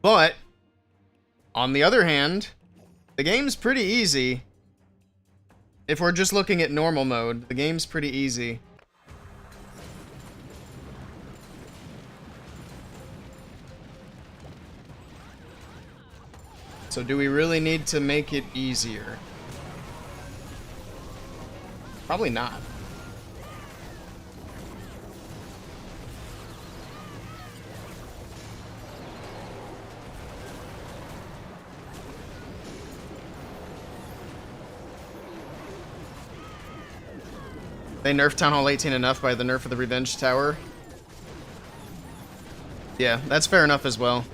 But, on the other hand, the game's pretty easy. If we're just looking at normal mode, the game's pretty easy. So do we really need to make it easier? Probably not. They nerfed Town Hall 18 enough by the nerf of the Revenge Tower. Yeah, that's fair enough as well.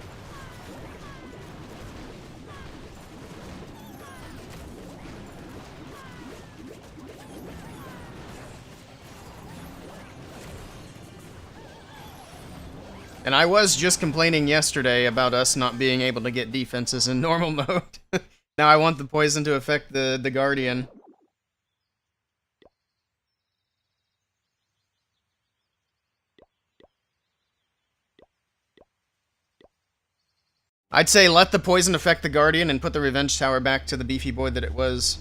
And I was just complaining yesterday about us not being able to get defenses in normal mode. Now I want the poison to affect the Guardian. I'd say let the poison affect the Guardian and put the Revenge Tower back to the beefy boy that it was.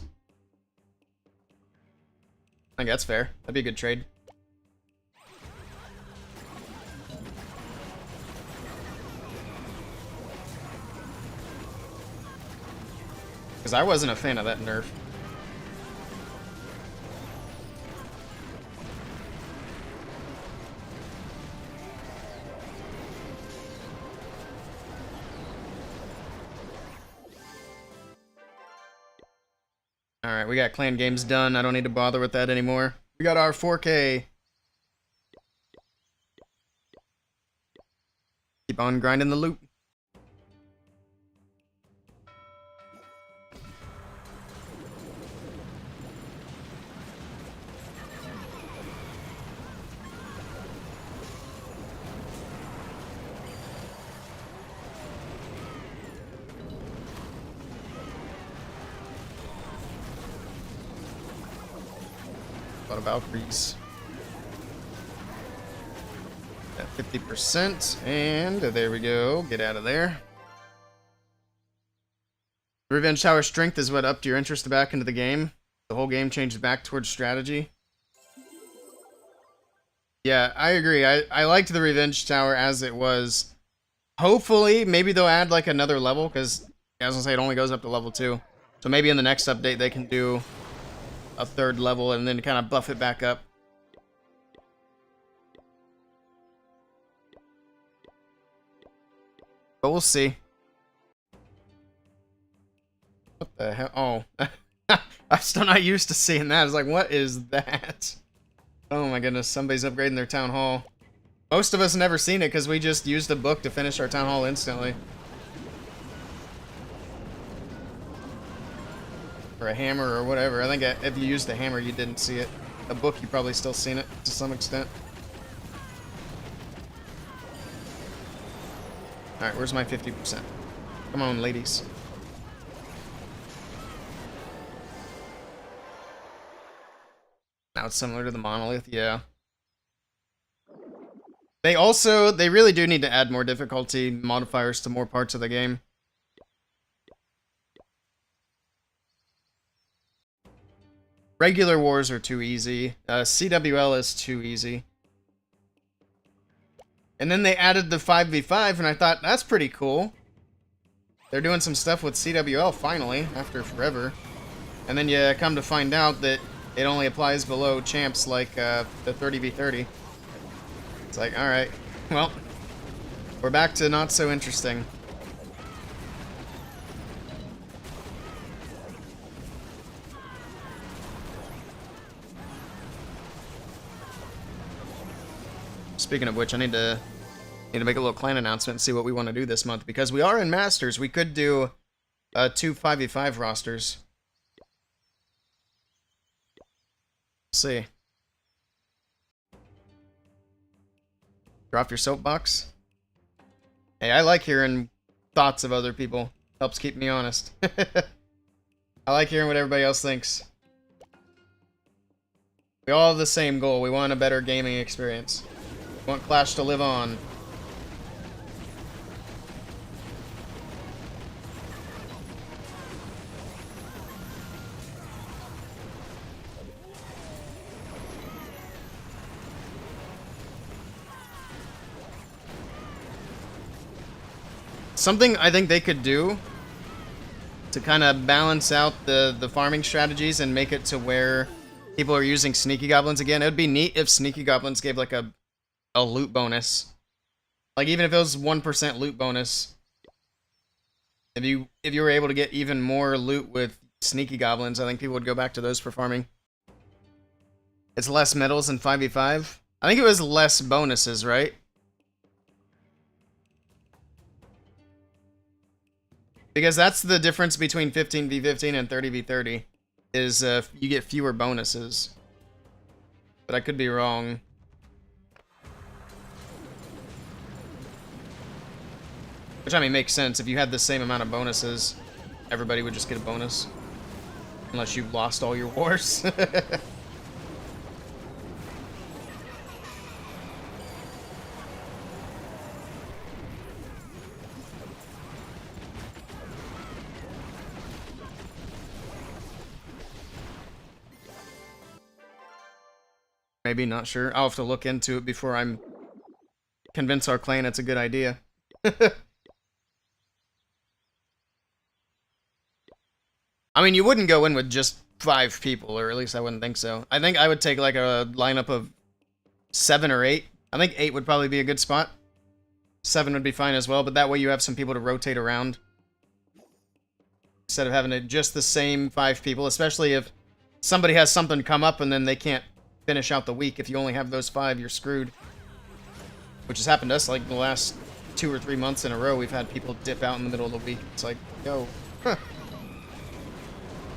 I think that's fair. That'd be a good trade. Because I wasn't a fan of that nerf. Alright, we got clan games done. I don't need to bother with that anymore. We got our 4K. Keep on grinding the loot. A lot of Valkyries. At 50%, and there we go. Get out of there. Revenge Tower strength is what upped your interest back into the game. The whole game changed back towards strategy. Yeah, I agree. I liked the Revenge Tower as it was. Hopefully, maybe they'll add like another level, because I was gonna say it only goes up to level 2. So maybe in the next update they can do a 3rd level and then kind of buff it back up. But we'll see. What the hell? Oh. I'm still not used to seeing that. It's like, what is that? Oh my goodness, somebody's upgrading their town hall. Most of us never seen it because we just used the book to finish our town hall instantly. Or a hammer or whatever. I think if you used the hammer, you didn't see it. A book, you probably still seen it to some extent. Alright, where's my 50%? Come on, ladies. Now it's similar to the monolith, yeah. They really do need to add more difficulty modifiers to more parts of the game. Regular wars are too easy. CWL is too easy. And then they added the 5v5, and I thought, that's pretty cool. They're doing some stuff with CWL, finally, after forever. And then you come to find out that it only applies below champs like the 30v30. It's like, alright, well, we're back to not so interesting. Speaking of which, I need to make a little clan announcement and see what we want to do this month, because we are in Masters. We could do 2 5v5 rosters. Let's see. Drop your soapbox. Hey, I like hearing thoughts of other people. Helps keep me honest. I like hearing what everybody else thinks. We all have the same goal. We want a better gaming experience. We want Clash to live on. Something I think they could do to kind of balance out the farming strategies and make it to where people are using sneaky goblins again. It would be neat if sneaky goblins gave like a loot bonus. Like even if it was 1% loot bonus. If you were able to get even more loot with sneaky goblins, I think people would go back to those for farming. It's less medals in 5v5. I think it was less bonuses, right? Because that's the difference between 15v15 and 30v30, is you get fewer bonuses. But I could be wrong. Which, I mean, makes sense. If you had the same amount of bonuses, everybody would just get a bonus. Unless you lost all your wars. Maybe, not sure. I'll have to look into it before I'm convince our clan it's a good idea. I mean, you wouldn't go in with just 5 people, or at least I wouldn't think so. I think I would take like a lineup of 7 or 8. I think 8 would probably be a good spot. 7 would be fine as well, but that way you have some people to rotate around. Instead of having just the same 5 people, especially if somebody has something come up and then they can't finish out the week. If you only have those 5, you're screwed. Which has happened to us like the last 2 or 3 months in a row. We've had people dip out in the middle of the week. It's like, yo,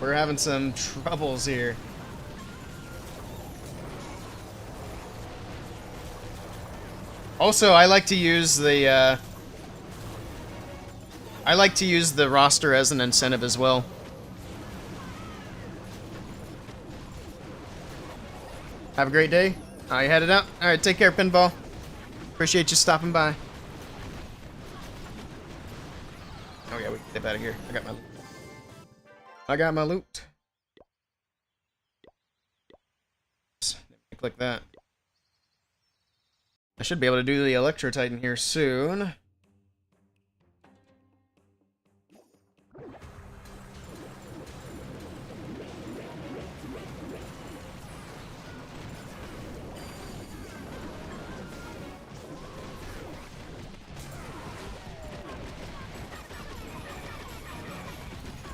we're having some troubles here. Also, I like to use the roster as an incentive as well. Have a great day. You headed out? Alright, take care, Pinball. Appreciate you stopping by. Oh yeah, we can dip out of here. I got my loot. Click that. I should be able to do the Electro Titan here soon.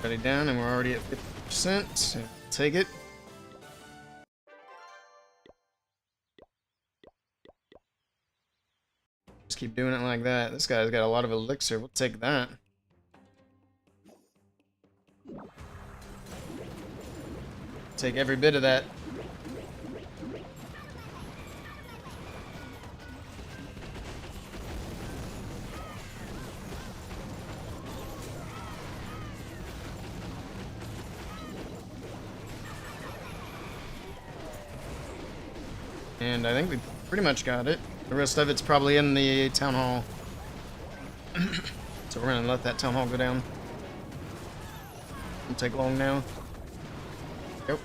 Ready down, and we're already at 50%. So take it. Just keep doing it like that. This guy's got a lot of elixir. We'll take that. Take every bit of that. And I think we pretty much got it. The rest of it's probably in the town hall. So we're gonna let that town hall go down. Won't take long now. Yep.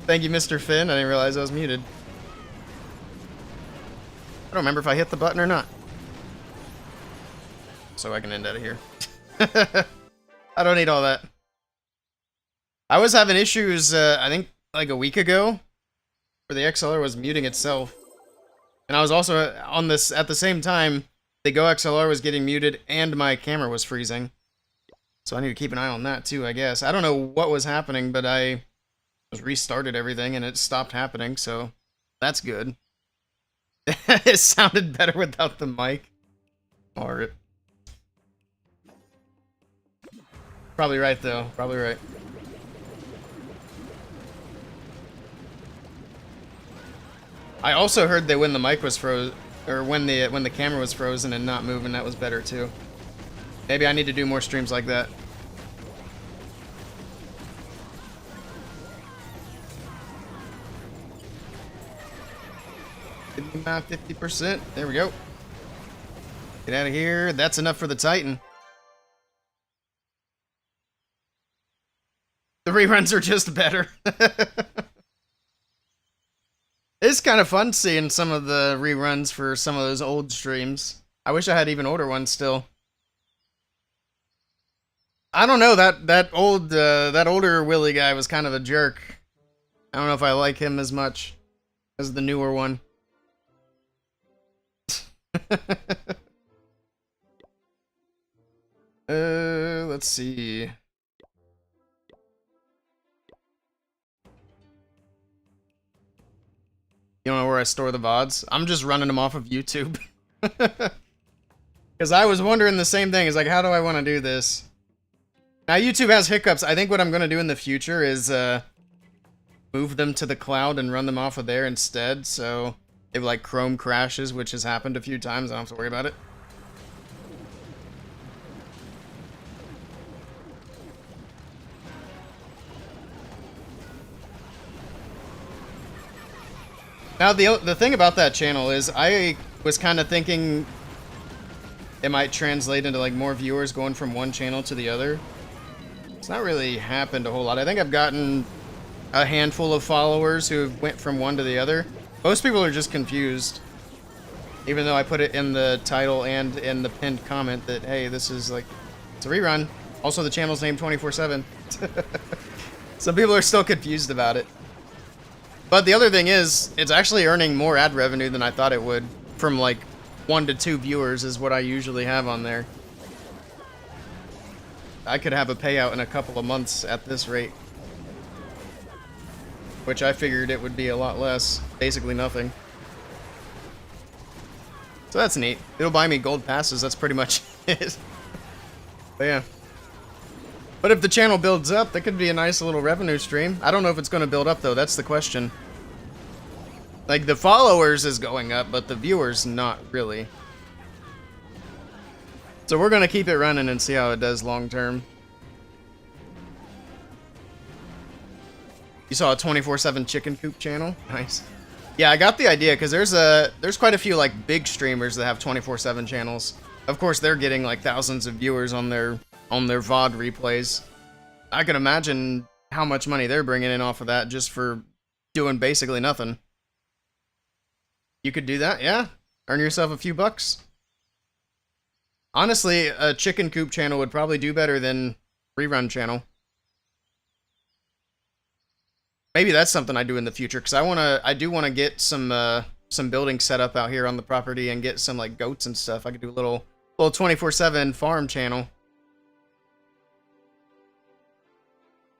Thank you, Mr. Finn. I didn't realize I was muted. I don't remember if I hit the button or not. So I can end out of here. I don't need all that. I was having issues, I think, like a week ago, where the XLR was muting itself. And I was also on this, at the same time, the Go XLR was getting muted and my camera was freezing. So I need to keep an eye on that too, I guess. I don't know what was happening, but I just restarted everything and it stopped happening, so that's good. It sounded better without the mic. Or probably right though, probably right. I also heard that when the mic was froze, or when the camera was frozen and not moving, that was better too. Maybe I need to do more streams like that. Give me my 50%. There we go. Get out of here. That's enough for the Titan. The reruns are just better. It's kind of fun seeing some of the reruns for some of those old streams. I wish I had even older ones still. I don't know, that older Willey guy was kind of a jerk. I don't know if I like him as much as the newer one. Let's see. You don't know where I store the VODs? I'm just running them off of YouTube. Because I was wondering the same thing. It's like, how do I want to do this? Now, YouTube has hiccups. I think what I'm going to do in the future is move them to the cloud and run them off of there instead. So if like Chrome crashes, which has happened a few times, I don't have to worry about it. Now, the thing about that channel is I was kind of thinking it might translate into like more viewers going from one channel to the other. It's not really happened a whole lot. I think I've gotten a handful of followers who went from one to the other. Most people are just confused. Even though I put it in the title and in the pinned comment that, hey, this is like, it's a rerun. Also, the channel's named 24/7. Some people are still confused about it. But the other thing is, it's actually earning more ad revenue than I thought it would. From like 1 to 2 viewers is what I usually have on there. I could have a payout in a couple of months at this rate. Which I figured it would be a lot less. Basically nothing. So that's neat. It'll buy me gold passes, that's pretty much it. But yeah. But if the channel builds up, that could be a nice little revenue stream. I don't know if it's going to build up, though. That's the question. Like, the followers is going up, but the viewers not really. So we're going to keep it running and see how it does long term. You saw a 24/7 chicken coop channel? Nice. Yeah, I got the idea, because there's quite a few, like, big streamers that have 24/7 channels. Of course, they're getting, like, thousands of viewers on their VOD replays. I can imagine how much money they're bringing in off of that just for doing basically nothing. You could do that, yeah. Earn yourself a few bucks. Honestly, a chicken coop channel would probably do better than rerun channel. Maybe that's something I do in the future, because I do want to get some buildings set up out here on the property and get some like goats and stuff. I could do a little 24/7 farm channel.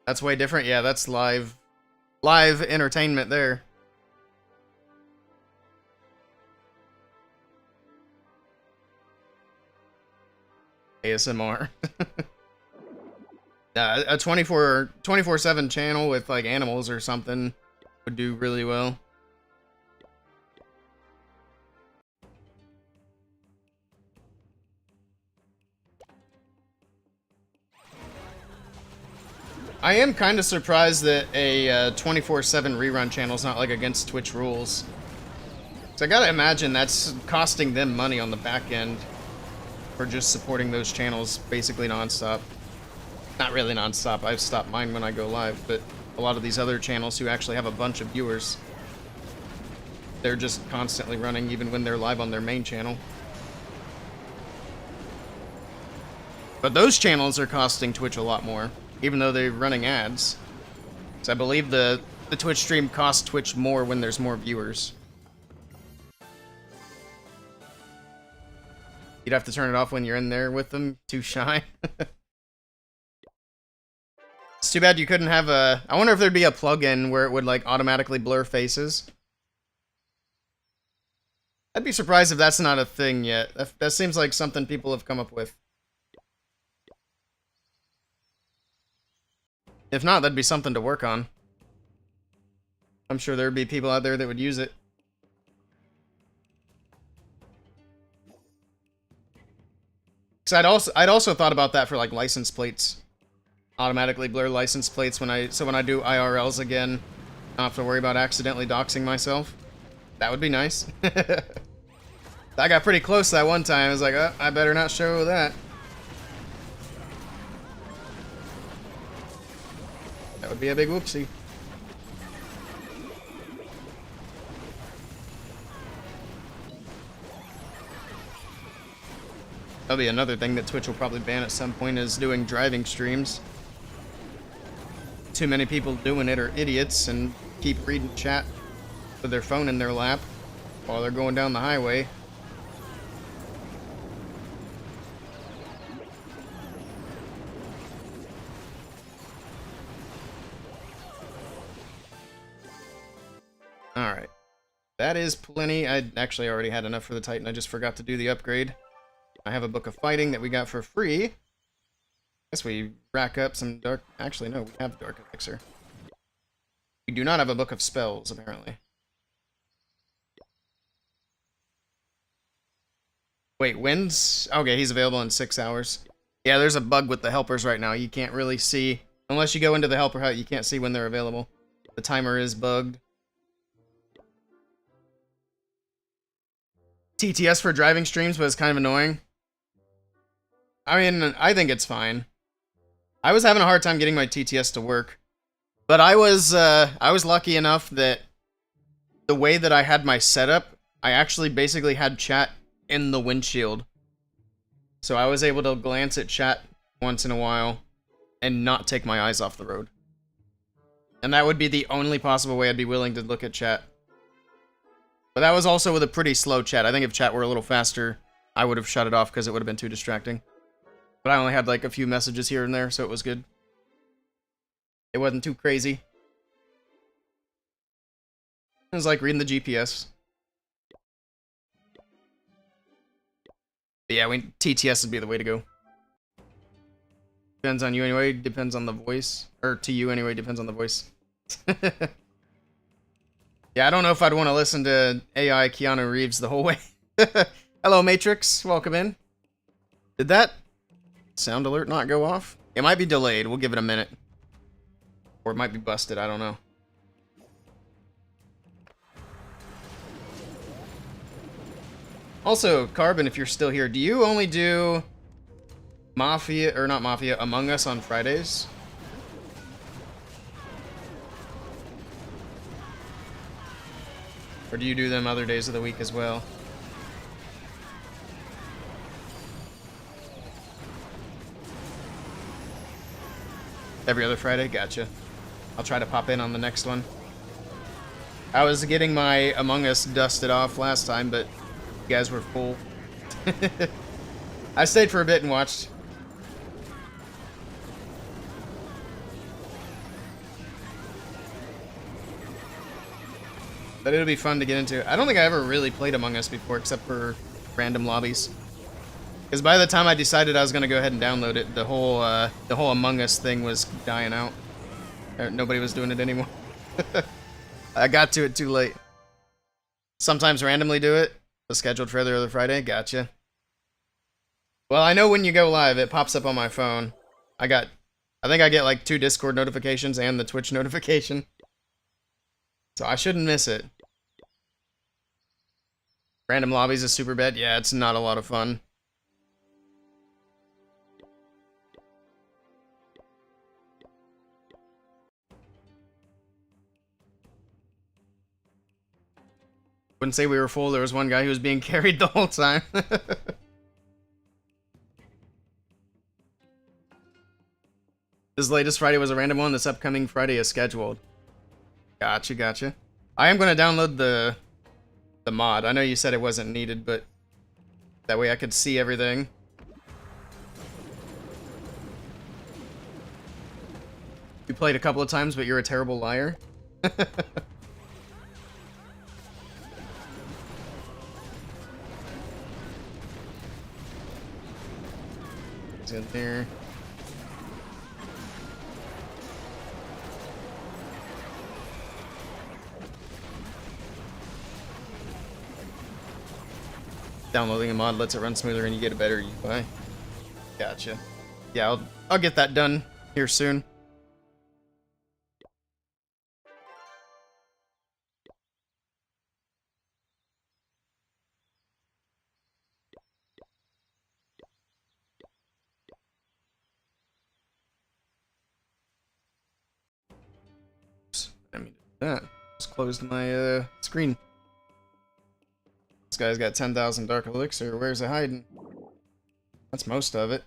That's way different. Yeah, that's live entertainment there. ASMR. A 24/7 channel with like animals or something would do really well. I am kind of surprised that a 24/7 rerun channel is not like against Twitch rules. So I gotta imagine that's costing them money on the back end for just supporting those channels basically nonstop. Not really nonstop. I've stopped mine when I go live, but a lot of these other channels who actually have a bunch of viewers, they're just constantly running even when they're live on their main channel. But those channels are costing Twitch a lot more, even though they're running ads. So I believe the Twitch stream costs Twitch more when there's more viewers. You'd have to turn it off when you're in there with them. Too shy. It's too bad you couldn't have a... I wonder if there'd be a plugin where it would like automatically blur faces. I'd be surprised if that's not a thing yet. That seems like something people have come up with. If not, that'd be something to work on. I'm sure there'd be people out there that would use it. Because I'd also thought about that for like license plates. Automatically blur license plates when I do IRLs again. I don't have to worry about accidentally doxing myself. That would be nice. I got pretty close that one time. I was like, oh, I better not show that. That would be a big whoopsie. That'll be another thing that Twitch will probably ban at some point, is doing driving streams. Too many people doing it are idiots and keep reading chat with their phone in their lap while they're going down the highway. Alright. That is plenty. I actually already had enough for the Titan. I just forgot to do the upgrade. I have a book of fighting that we got for free. Guess we rack up some dark... Actually, no, we have dark elixir. We do not have a book of spells, apparently. Wait, when's... Okay, he's available in 6 hours. Yeah, there's a bug with the helpers right now. You can't really see... Unless you go into the helper hut, you can't see when they're available. The timer is bugged. TTS for driving streams was kind of annoying. I mean, I think it's fine. I was having a hard time getting my TTS to work, but I was lucky enough that the way that I had my setup, I actually basically had chat in the windshield. So I was able to glance at chat once in a while and not take my eyes off the road. And that would be the only possible way I'd be willing to look at chat. But that was also with a pretty slow chat. I think if chat were a little faster, I would have shut it off because it would have been too distracting. But I only had like a few messages here and there, so it was good. It wasn't too crazy. It was like reading the GPS. But yeah, TTS would be the way to go. Depends on you anyway, depends on the voice. Or to you anyway, depends on the voice. Yeah, I don't know if I'd want to listen to AI Keanu Reeves the whole way. Hello, Matrix. Welcome in. Did that sound alert not go off? It might be delayed. We'll give it a minute. Or it might be busted. I don't know. Also, Carbon, if you're still here, do you only do Mafia, or not Mafia, Among Us on Fridays? Or do you do them other days of the week as well? Every other Friday? Gotcha. I'll try to pop in on the next one. I was getting my Among Us dusted off last time, but you guys were full. I stayed for a bit and watched. But it'll be fun to get into. I don't think I ever really played Among Us before, except for random lobbies. Because by the time I decided I was going to go ahead and download it, the whole Among Us thing was dying out. Nobody was doing it anymore. I got to it too late. Sometimes randomly do it. Was scheduled for every other Friday. Gotcha. Well, I know when you go live, it pops up on my phone. I think I get like 2 Discord notifications and the Twitch notification. So I shouldn't miss it. Random lobbies is super bad. Yeah, it's not a lot of fun. Wouldn't say we were full. There was one guy who was being carried the whole time. This latest Friday was a random one. This upcoming Friday is scheduled. Gotcha, gotcha. I am going to download the mod. I know you said it wasn't needed, but that way I could see everything. You played a couple of times, but you're a terrible liar. It's in there. Downloading a mod lets it run smoother and you get a better UI. Gotcha. Yeah, I'll get that done here soon. That just closed my screen. This guy's got 10,000 dark elixir. Where's it hiding? That's most of it.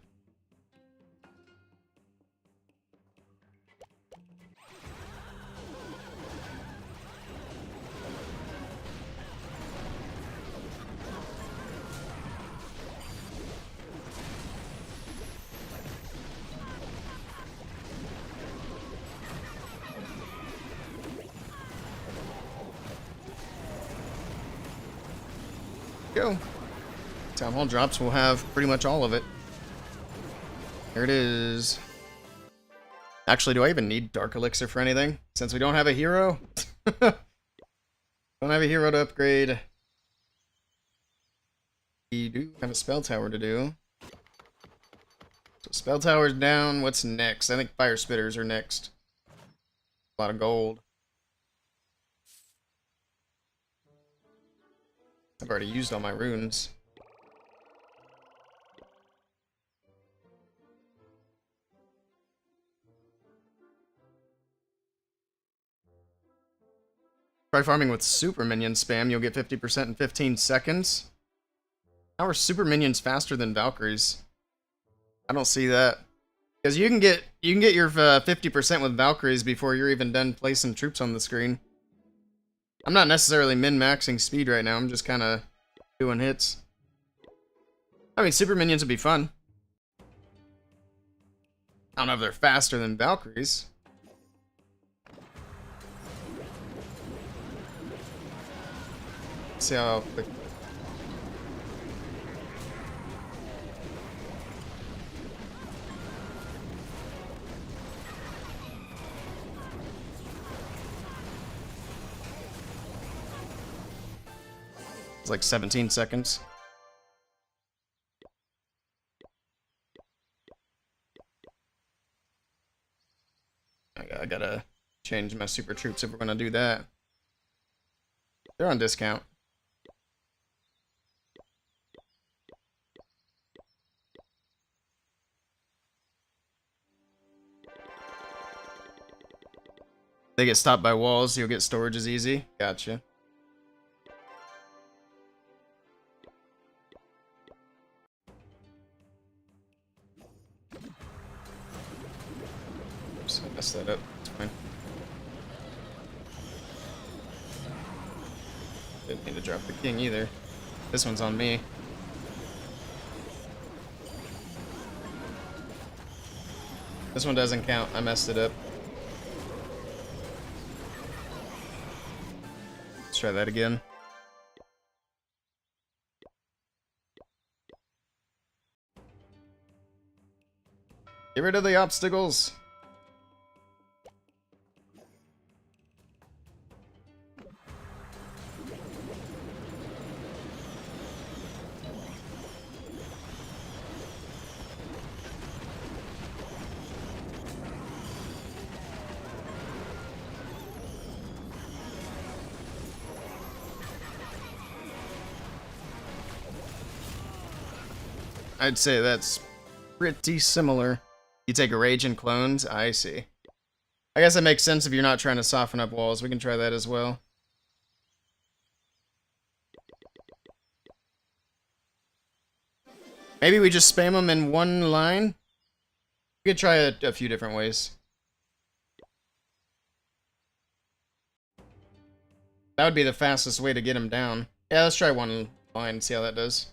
Go. Town Hall drops will have pretty much all of it. There it is. Actually, do I even need Dark Elixir for anything? Since we don't have a hero? Don't have a hero to upgrade. We do have a spell tower to do. So spell tower's down. What's next? I think fire spitters are next. A lot of gold. I've already used all my runes. Try farming with super minion spam, you'll get 50% in 15 seconds. How are super minions faster than Valkyries? I don't see that. Because you can get your 50% with Valkyries before you're even done placing troops on the screen. I'm not necessarily min-maxing speed right now, I'm just kind of doing hits. I mean, super minions would be fun. I don't know if they're faster than Valkyries. See how quick. It's like 17 seconds. I gotta change my super troops if we're gonna do that. They're on discount. They get stopped by walls, you'll get storage is easy. Gotcha. Oops, I messed that up. It's fine. Didn't need to drop the king either. This one's on me. This one doesn't count. I messed it up. Let's try that again. Get rid of the obstacles. I'd say that's pretty similar. You take a rage and clones? I see. I guess that makes sense if you're not trying to soften up walls. We can try that as well. Maybe we just spam them in one line? We could try a few different ways. That would be the fastest way to get them down. Yeah, let's try one line and see how that does.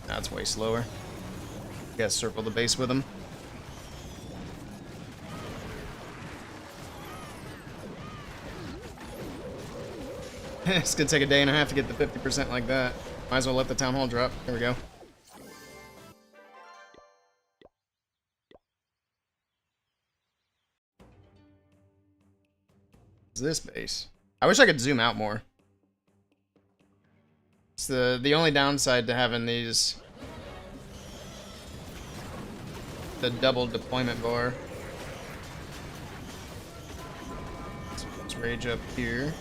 That's way slower. Gotta circle the base with them. It's gonna take a day and a half to get the 50% like that. Might as well let the town hall drop. There we go. What's this base? I wish I could zoom out more. It's the only downside to having these. The double deployment bar. rage up here.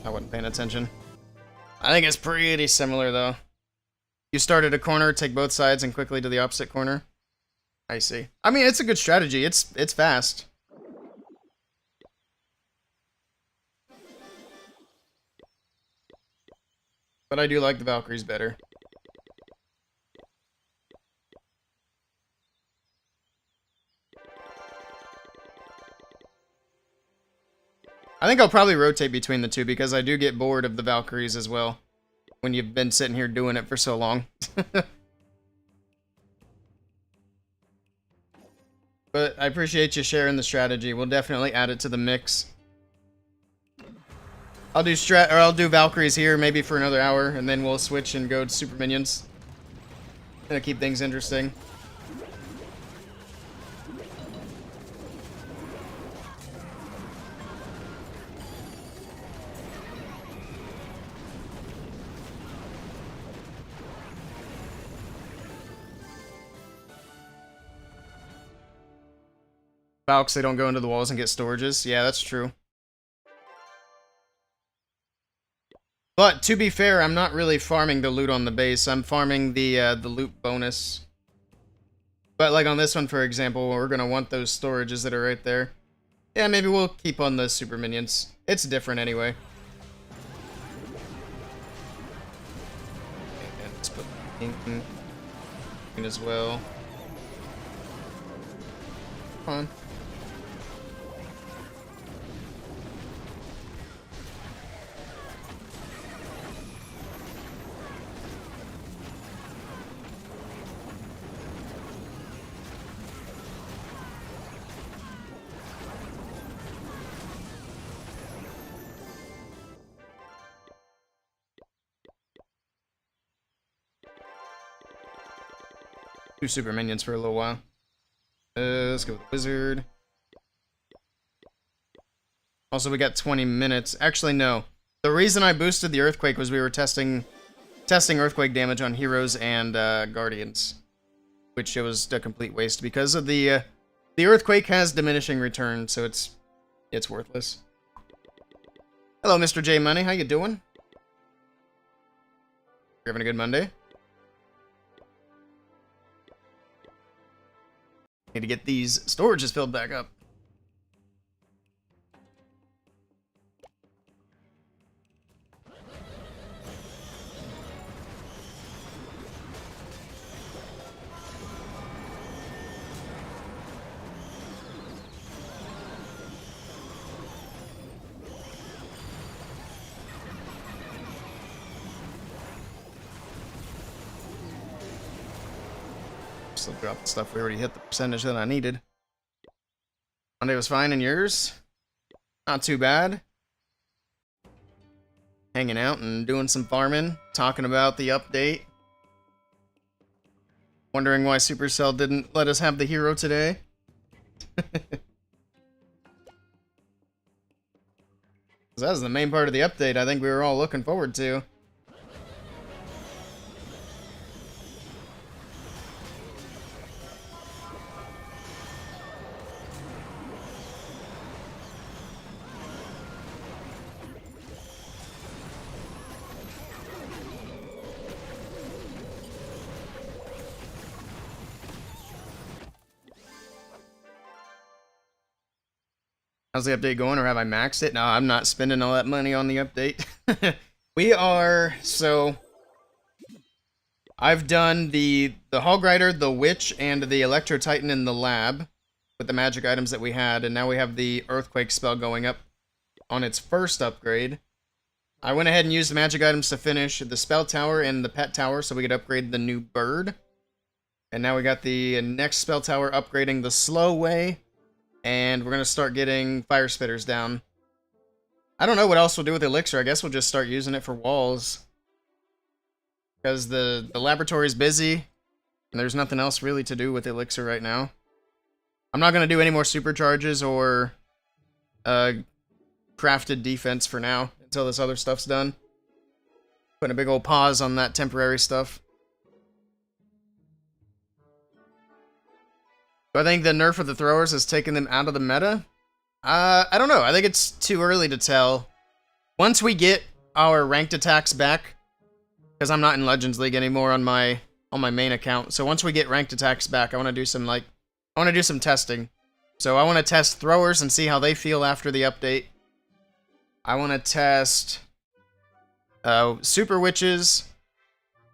I wasn't paying attention. I think it's pretty similar, though. You start at a corner, take both sides, and quickly to the opposite corner. I see. I mean, it's a good strategy. It's fast. But I do like the Valkyries better. I think I'll probably rotate between the two because I do get bored of the Valkyries as well when you've been sitting here doing it for so long. But I appreciate you sharing the strategy. We'll definitely add it to the mix. I'll do Valkyries here maybe for another hour, and then we'll switch and go to Super Minions. Gonna keep things interesting. Valks, they don't go into the walls and get storages. Yeah, that's true. But to be fair, I'm not really farming the loot on the base. I'm farming the loot bonus. But like on this one, for example, we're gonna want those storages that are right there. Yeah, maybe we'll keep on the super minions. It's different anyway. And let's put in as well. Come on. Two super minions for a little while. Let's go with the wizard. Also, we got 20 minutes. Actually, no. The reason I boosted the earthquake was we were testing earthquake damage on heroes and guardians, which it was a complete waste because of the earthquake has diminishing return, so it's worthless. Hello, Mr. J Money. How you doing? You having a good Monday? Need to get these storages filled back up. Still drop the stuff. We already hit the percentage that I needed. Monday was fine, and yours? Not too bad. Hanging out and doing some farming, talking about the update. Wondering why Supercell didn't let us have the hero today. That was the main part of the update I think we were all looking forward to. How's the update going, or have I maxed it? No, I'm not spending all that money on the update. We are, so... I've done the Hog Rider, the Witch, and the Electro Titan in the lab with the magic items that we had, and now we have the Earthquake spell going up on its first upgrade. I went ahead and used the magic items to finish the Spell Tower and the Pet Tower so we could upgrade the new bird. And now we got the next Spell Tower upgrading the Slow Way. And we're going to start getting Fire Spitters down. I don't know what else we'll do with Elixir. I guess we'll just start using it for walls. Because the laboratory's busy. And there's nothing else really to do with Elixir right now. I'm not going to do any more supercharges or crafted defense for now. Until this other stuff's done. Putting a big old pause on that temporary stuff. Do I think the nerf of the throwers has taken them out of the meta? I don't know. I think it's too early to tell. Once we get our ranked attacks back, because I'm not in Legends League anymore on my main account. So once we get ranked attacks back, I want to do some testing. So I want to test throwers and see how they feel after the update. I want to test super witches.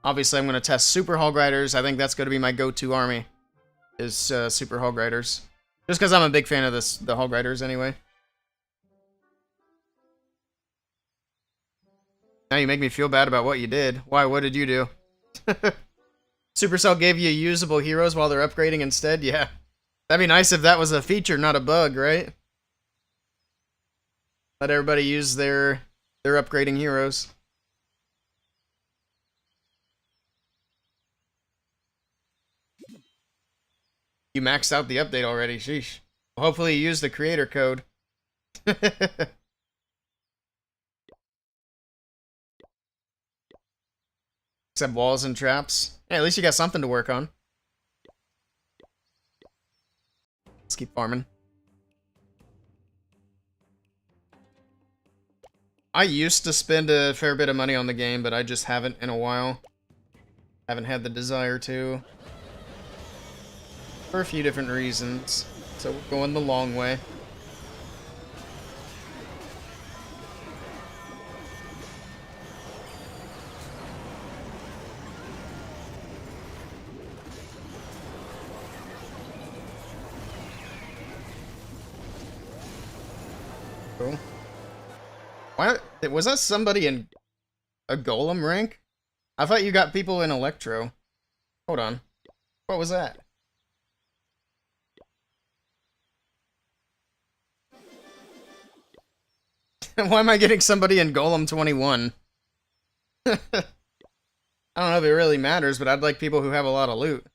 Obviously, I'm going to test super hog riders. I think that's going to be my go-to army, is super hog riders. Just because I'm a big fan of the hog riders anyway. Now you make me feel bad about what you did. Why? What did you do? Supercell gave you usable heroes while they're upgrading instead? Yeah. That'd be nice if that was a feature, not a bug, right? Let everybody use their upgrading heroes. You maxed out the update already, sheesh. Well, hopefully you used the creator code. Except walls and traps. Hey, at least you got something to work on. Let's keep farming. I used to spend a fair bit of money on the game, but I just haven't in a while. Haven't had the desire to. For a few different reasons. So we're going the long way. Cool. Why was that somebody in a golem rank? I thought you got people in electro. Hold on. What was that? Why am I getting somebody in golem 21? I don't know if it really matters, but I'd like people who have a lot of loot.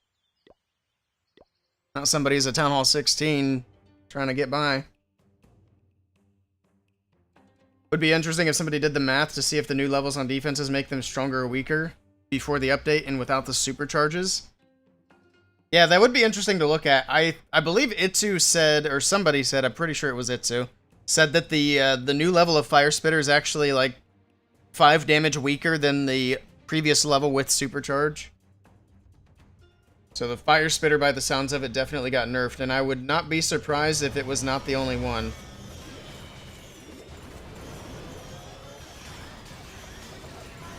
Not somebody who's a Town Hall 16 trying to get by. Would be interesting if somebody did the math to see if the new levels on defenses make them stronger or weaker before the update and without the supercharges. Yeah, that would be interesting to look at. I believe Itsu said, or somebody said, I'm pretty sure it was Itsu, said that the new level of Fire Spitter is actually like 5 damage weaker than the previous level with supercharge. So the Fire Spitter, by the sounds of it, definitely got nerfed, and I would not be surprised if it was not the only one.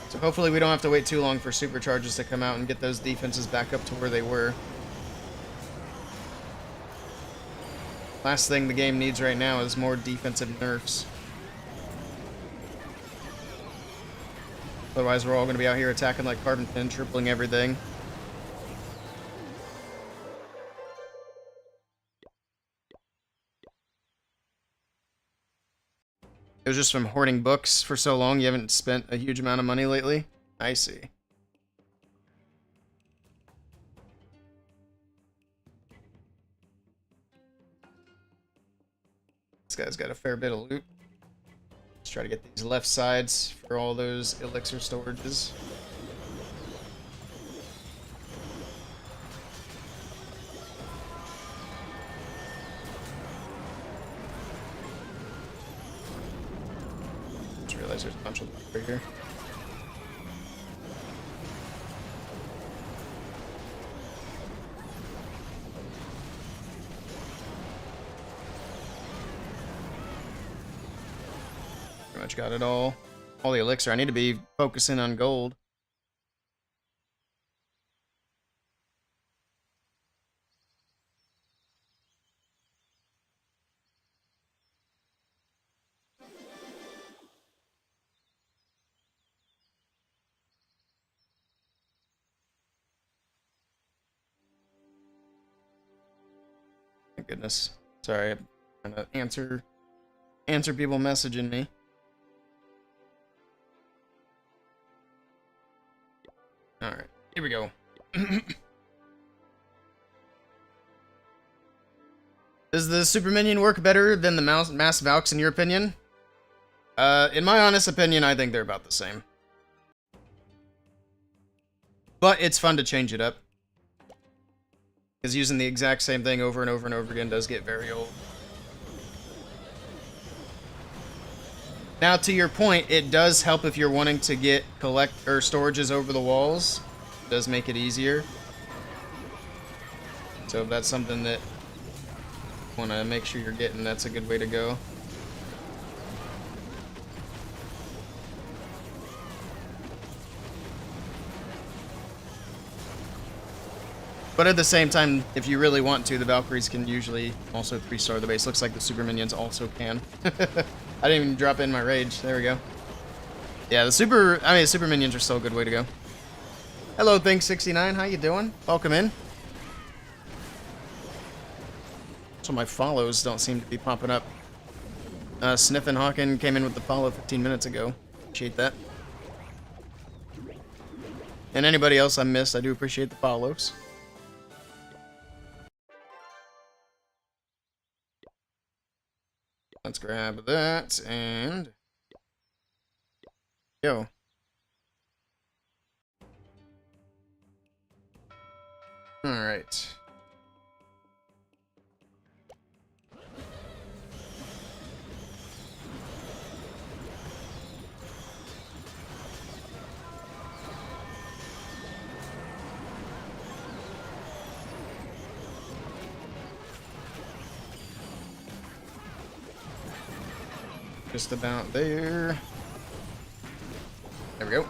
So hopefully we don't have to wait too long for supercharges to come out and get those defenses back up to where they were. Last thing the game needs right now is more defensive nerfs. Otherwise we're all going to be out here attacking like Carbon Pin, tripling everything. It was just from hoarding books for so long, you haven't spent a huge amount of money lately? I see. This guy's got a fair bit of loot. Let's try to get these left sides for all those elixir storages. There's a bunch of them over here. Pretty much got it all. All the elixir. I need to be focusing on gold. Goodness. Sorry, I'm trying to answer people messaging me. Alright, here we go. Does the super minion work better than the mass Valks in your opinion? In my honest opinion, I think they're about the same. But it's fun to change it up. Because using the exact same thing over and over and over again does get very old. Now, to your point, it does help if you're wanting to get storages over the walls. It does make it easier. So if that's something that you want to make sure you're getting, that's a good way to go. But at the same time, if you really want to, the Valkyries can usually also 3-star the base. Looks like the super minions also can. I didn't even drop in my rage. There we go. Yeah, the super minions are still a good way to go. Hello, Thing69. How you doing? Welcome in. So my follows don't seem to be popping up. Sniffin' Hawken came in with the follow 15 minutes ago. Appreciate that. And anybody else I missed, I do appreciate the follows. Let's grab that and go. All right. Just about there. There we go.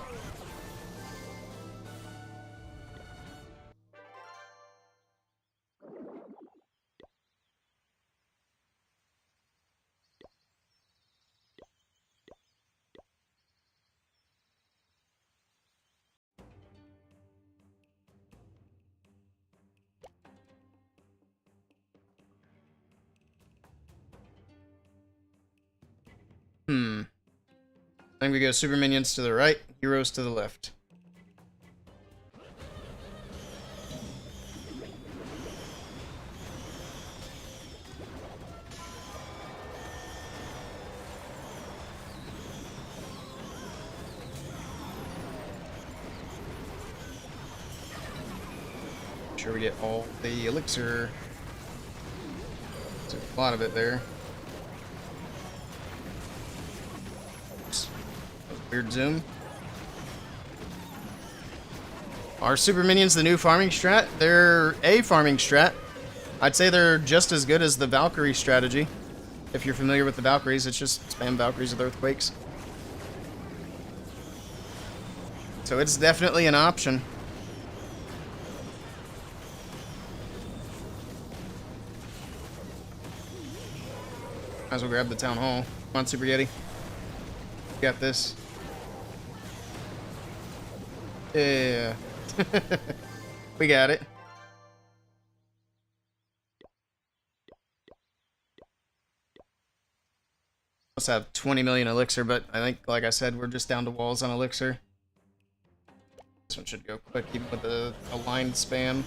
I think we go super minions to the right, heroes to the left. Make sure we get all the elixir. There's a lot of it there. Weird zoom. Are super minions the new farming strat? They're a farming strat. I'd say they're just as good as the Valkyrie strategy. If you're familiar with the Valkyries, it's just spam Valkyries with earthquakes. So it's definitely an option. Might as well grab the town hall. Come on, Super Yeti. Got this. Yeah. We got it. Must have 20 million elixir, but I think, like I said, we're just down to walls on elixir. This one should go quick, even with the aligned spam.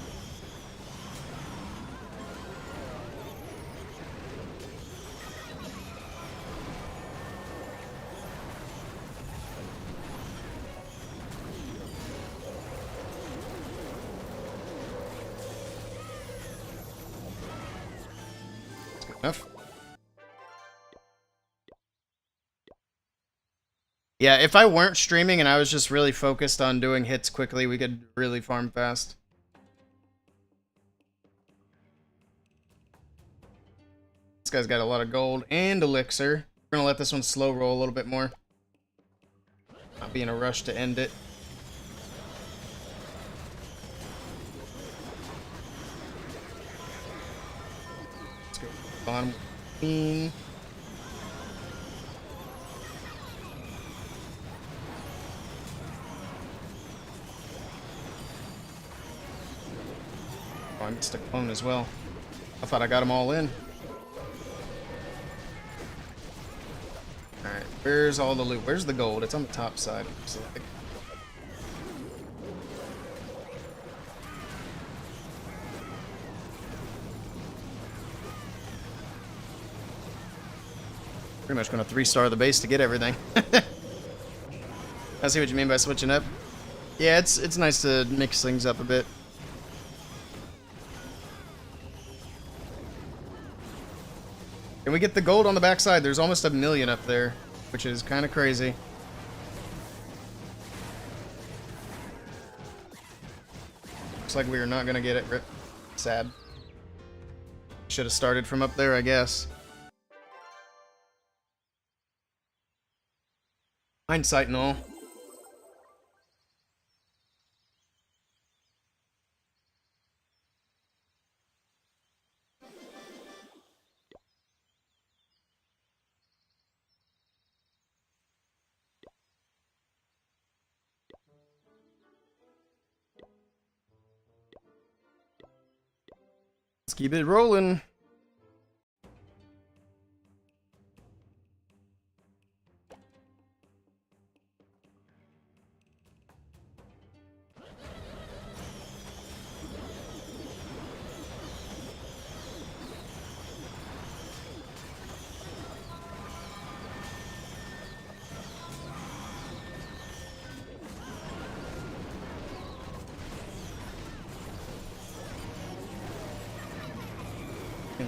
Enough. Yeah, if I weren't streaming and I was just really focused on doing hits quickly, we could really farm fast. This guy's got a lot of gold and elixir. We're gonna let this one slow roll a little bit more. Not be in a rush to end it. Bottom queen. Oh, I missed a clone as well. I thought I got them all in. Alright, where's all the loot? Where's the gold? It's on the top side. So pretty much going to 3-star the base to get everything. I see what you mean by switching up. Yeah, it's nice to mix things up a bit. And we get the gold on the backside. There's almost 1 million up there, which is kind of crazy. Looks like we are not gonna get it. Rip. Sad. Should have started from up there, I guess. Hindsight and all. Let's keep it rolling.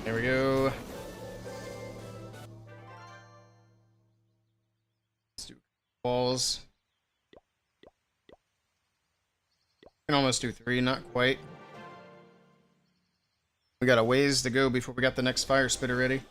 There we go. Let's do walls. Can almost do 3, not quite. We got a ways to go before we got the next fire spitter ready.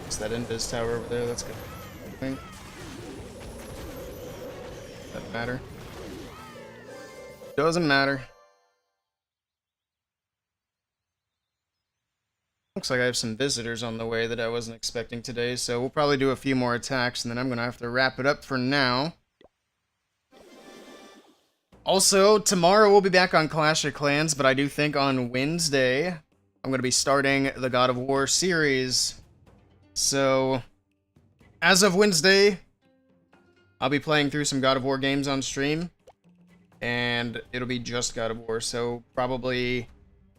It's that invis tower over there, that's good. Doesn't matter. Doesn't matter. Looks like I have some visitors on the way that I wasn't expecting today, so we'll probably do a few more attacks, and then I'm gonna have to wrap it up for now. Also, tomorrow we'll be back on Clash of Clans, but I do think on Wednesday I'm gonna be starting the God of War series. So, as of Wednesday, I'll be playing through some God of War games on stream, and it'll be just God of War, so probably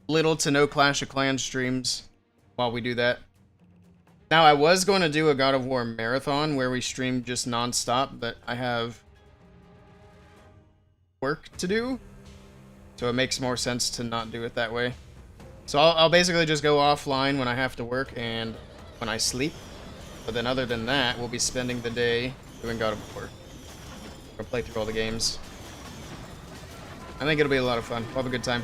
little to no Clash of Clans streams while we do that. Now, I was going to do a God of War marathon where we stream just non-stop, but I have work to do, so it makes more sense to not do it that way. So I'll basically just go offline when I have to work and when I sleep, but then other than that, we'll be spending the day doing God of War. We'll play through all the games. I think it'll be a lot of fun. We'll have a good time.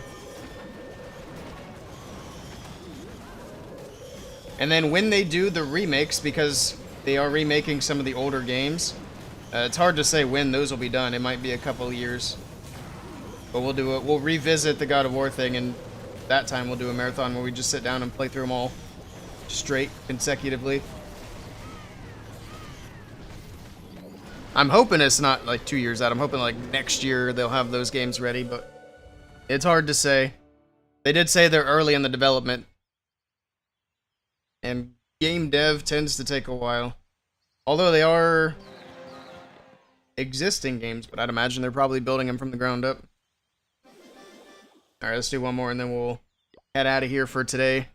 And then when they do the remakes, because they are remaking some of the older games, it's hard to say when those will be done. It might be a couple of years. But we'll do it. We'll revisit the God of War thing, and that time we'll do a marathon where we just sit down and play through them all straight, consecutively. I'm hoping it's not like 2 years out. I'm hoping like next year they'll have those games ready, but it's hard to say. They did say they're early in the development, and game dev tends to take a while. Although they are existing games, but I'd imagine they're probably building them from the ground up. Alright, let's do one more and then we'll head out of here for today.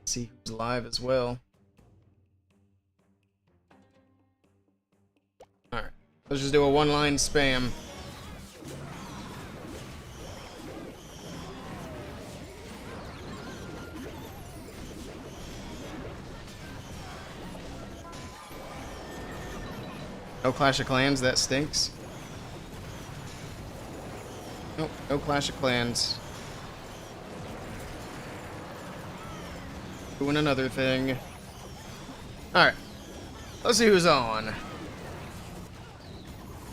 See who's live as well. Alright, let's just do a one-line spam. No Clash of Clans, that stinks. Nope, no Clash of Clans. Doing another thing. Alright. Let's see who's on.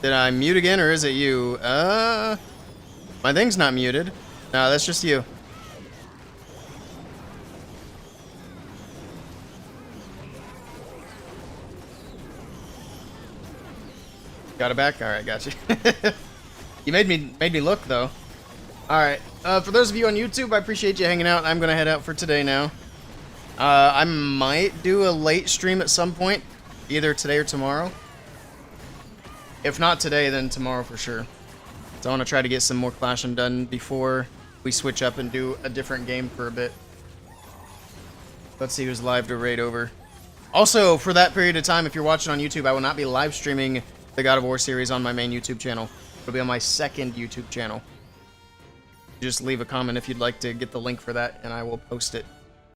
Did I mute again, or is it you? My thing's not muted. No, that's just you. Got it back? Alright, got you. You made me look, though. Alright, for those of you on YouTube, I appreciate you hanging out. I'm gonna head out for today now. I might do a late stream at some point, either today or tomorrow. If not today, then tomorrow for sure. So I want to try to get some more clashing done before we switch up and do a different game for a bit. Let's see who's live to raid over. Also, for that period of time, if you're watching on YouTube, I will not be live streaming the God of War series on my main YouTube channel. It'll be on my second YouTube channel. Just leave a comment if you'd like to get the link for that, and I will post it.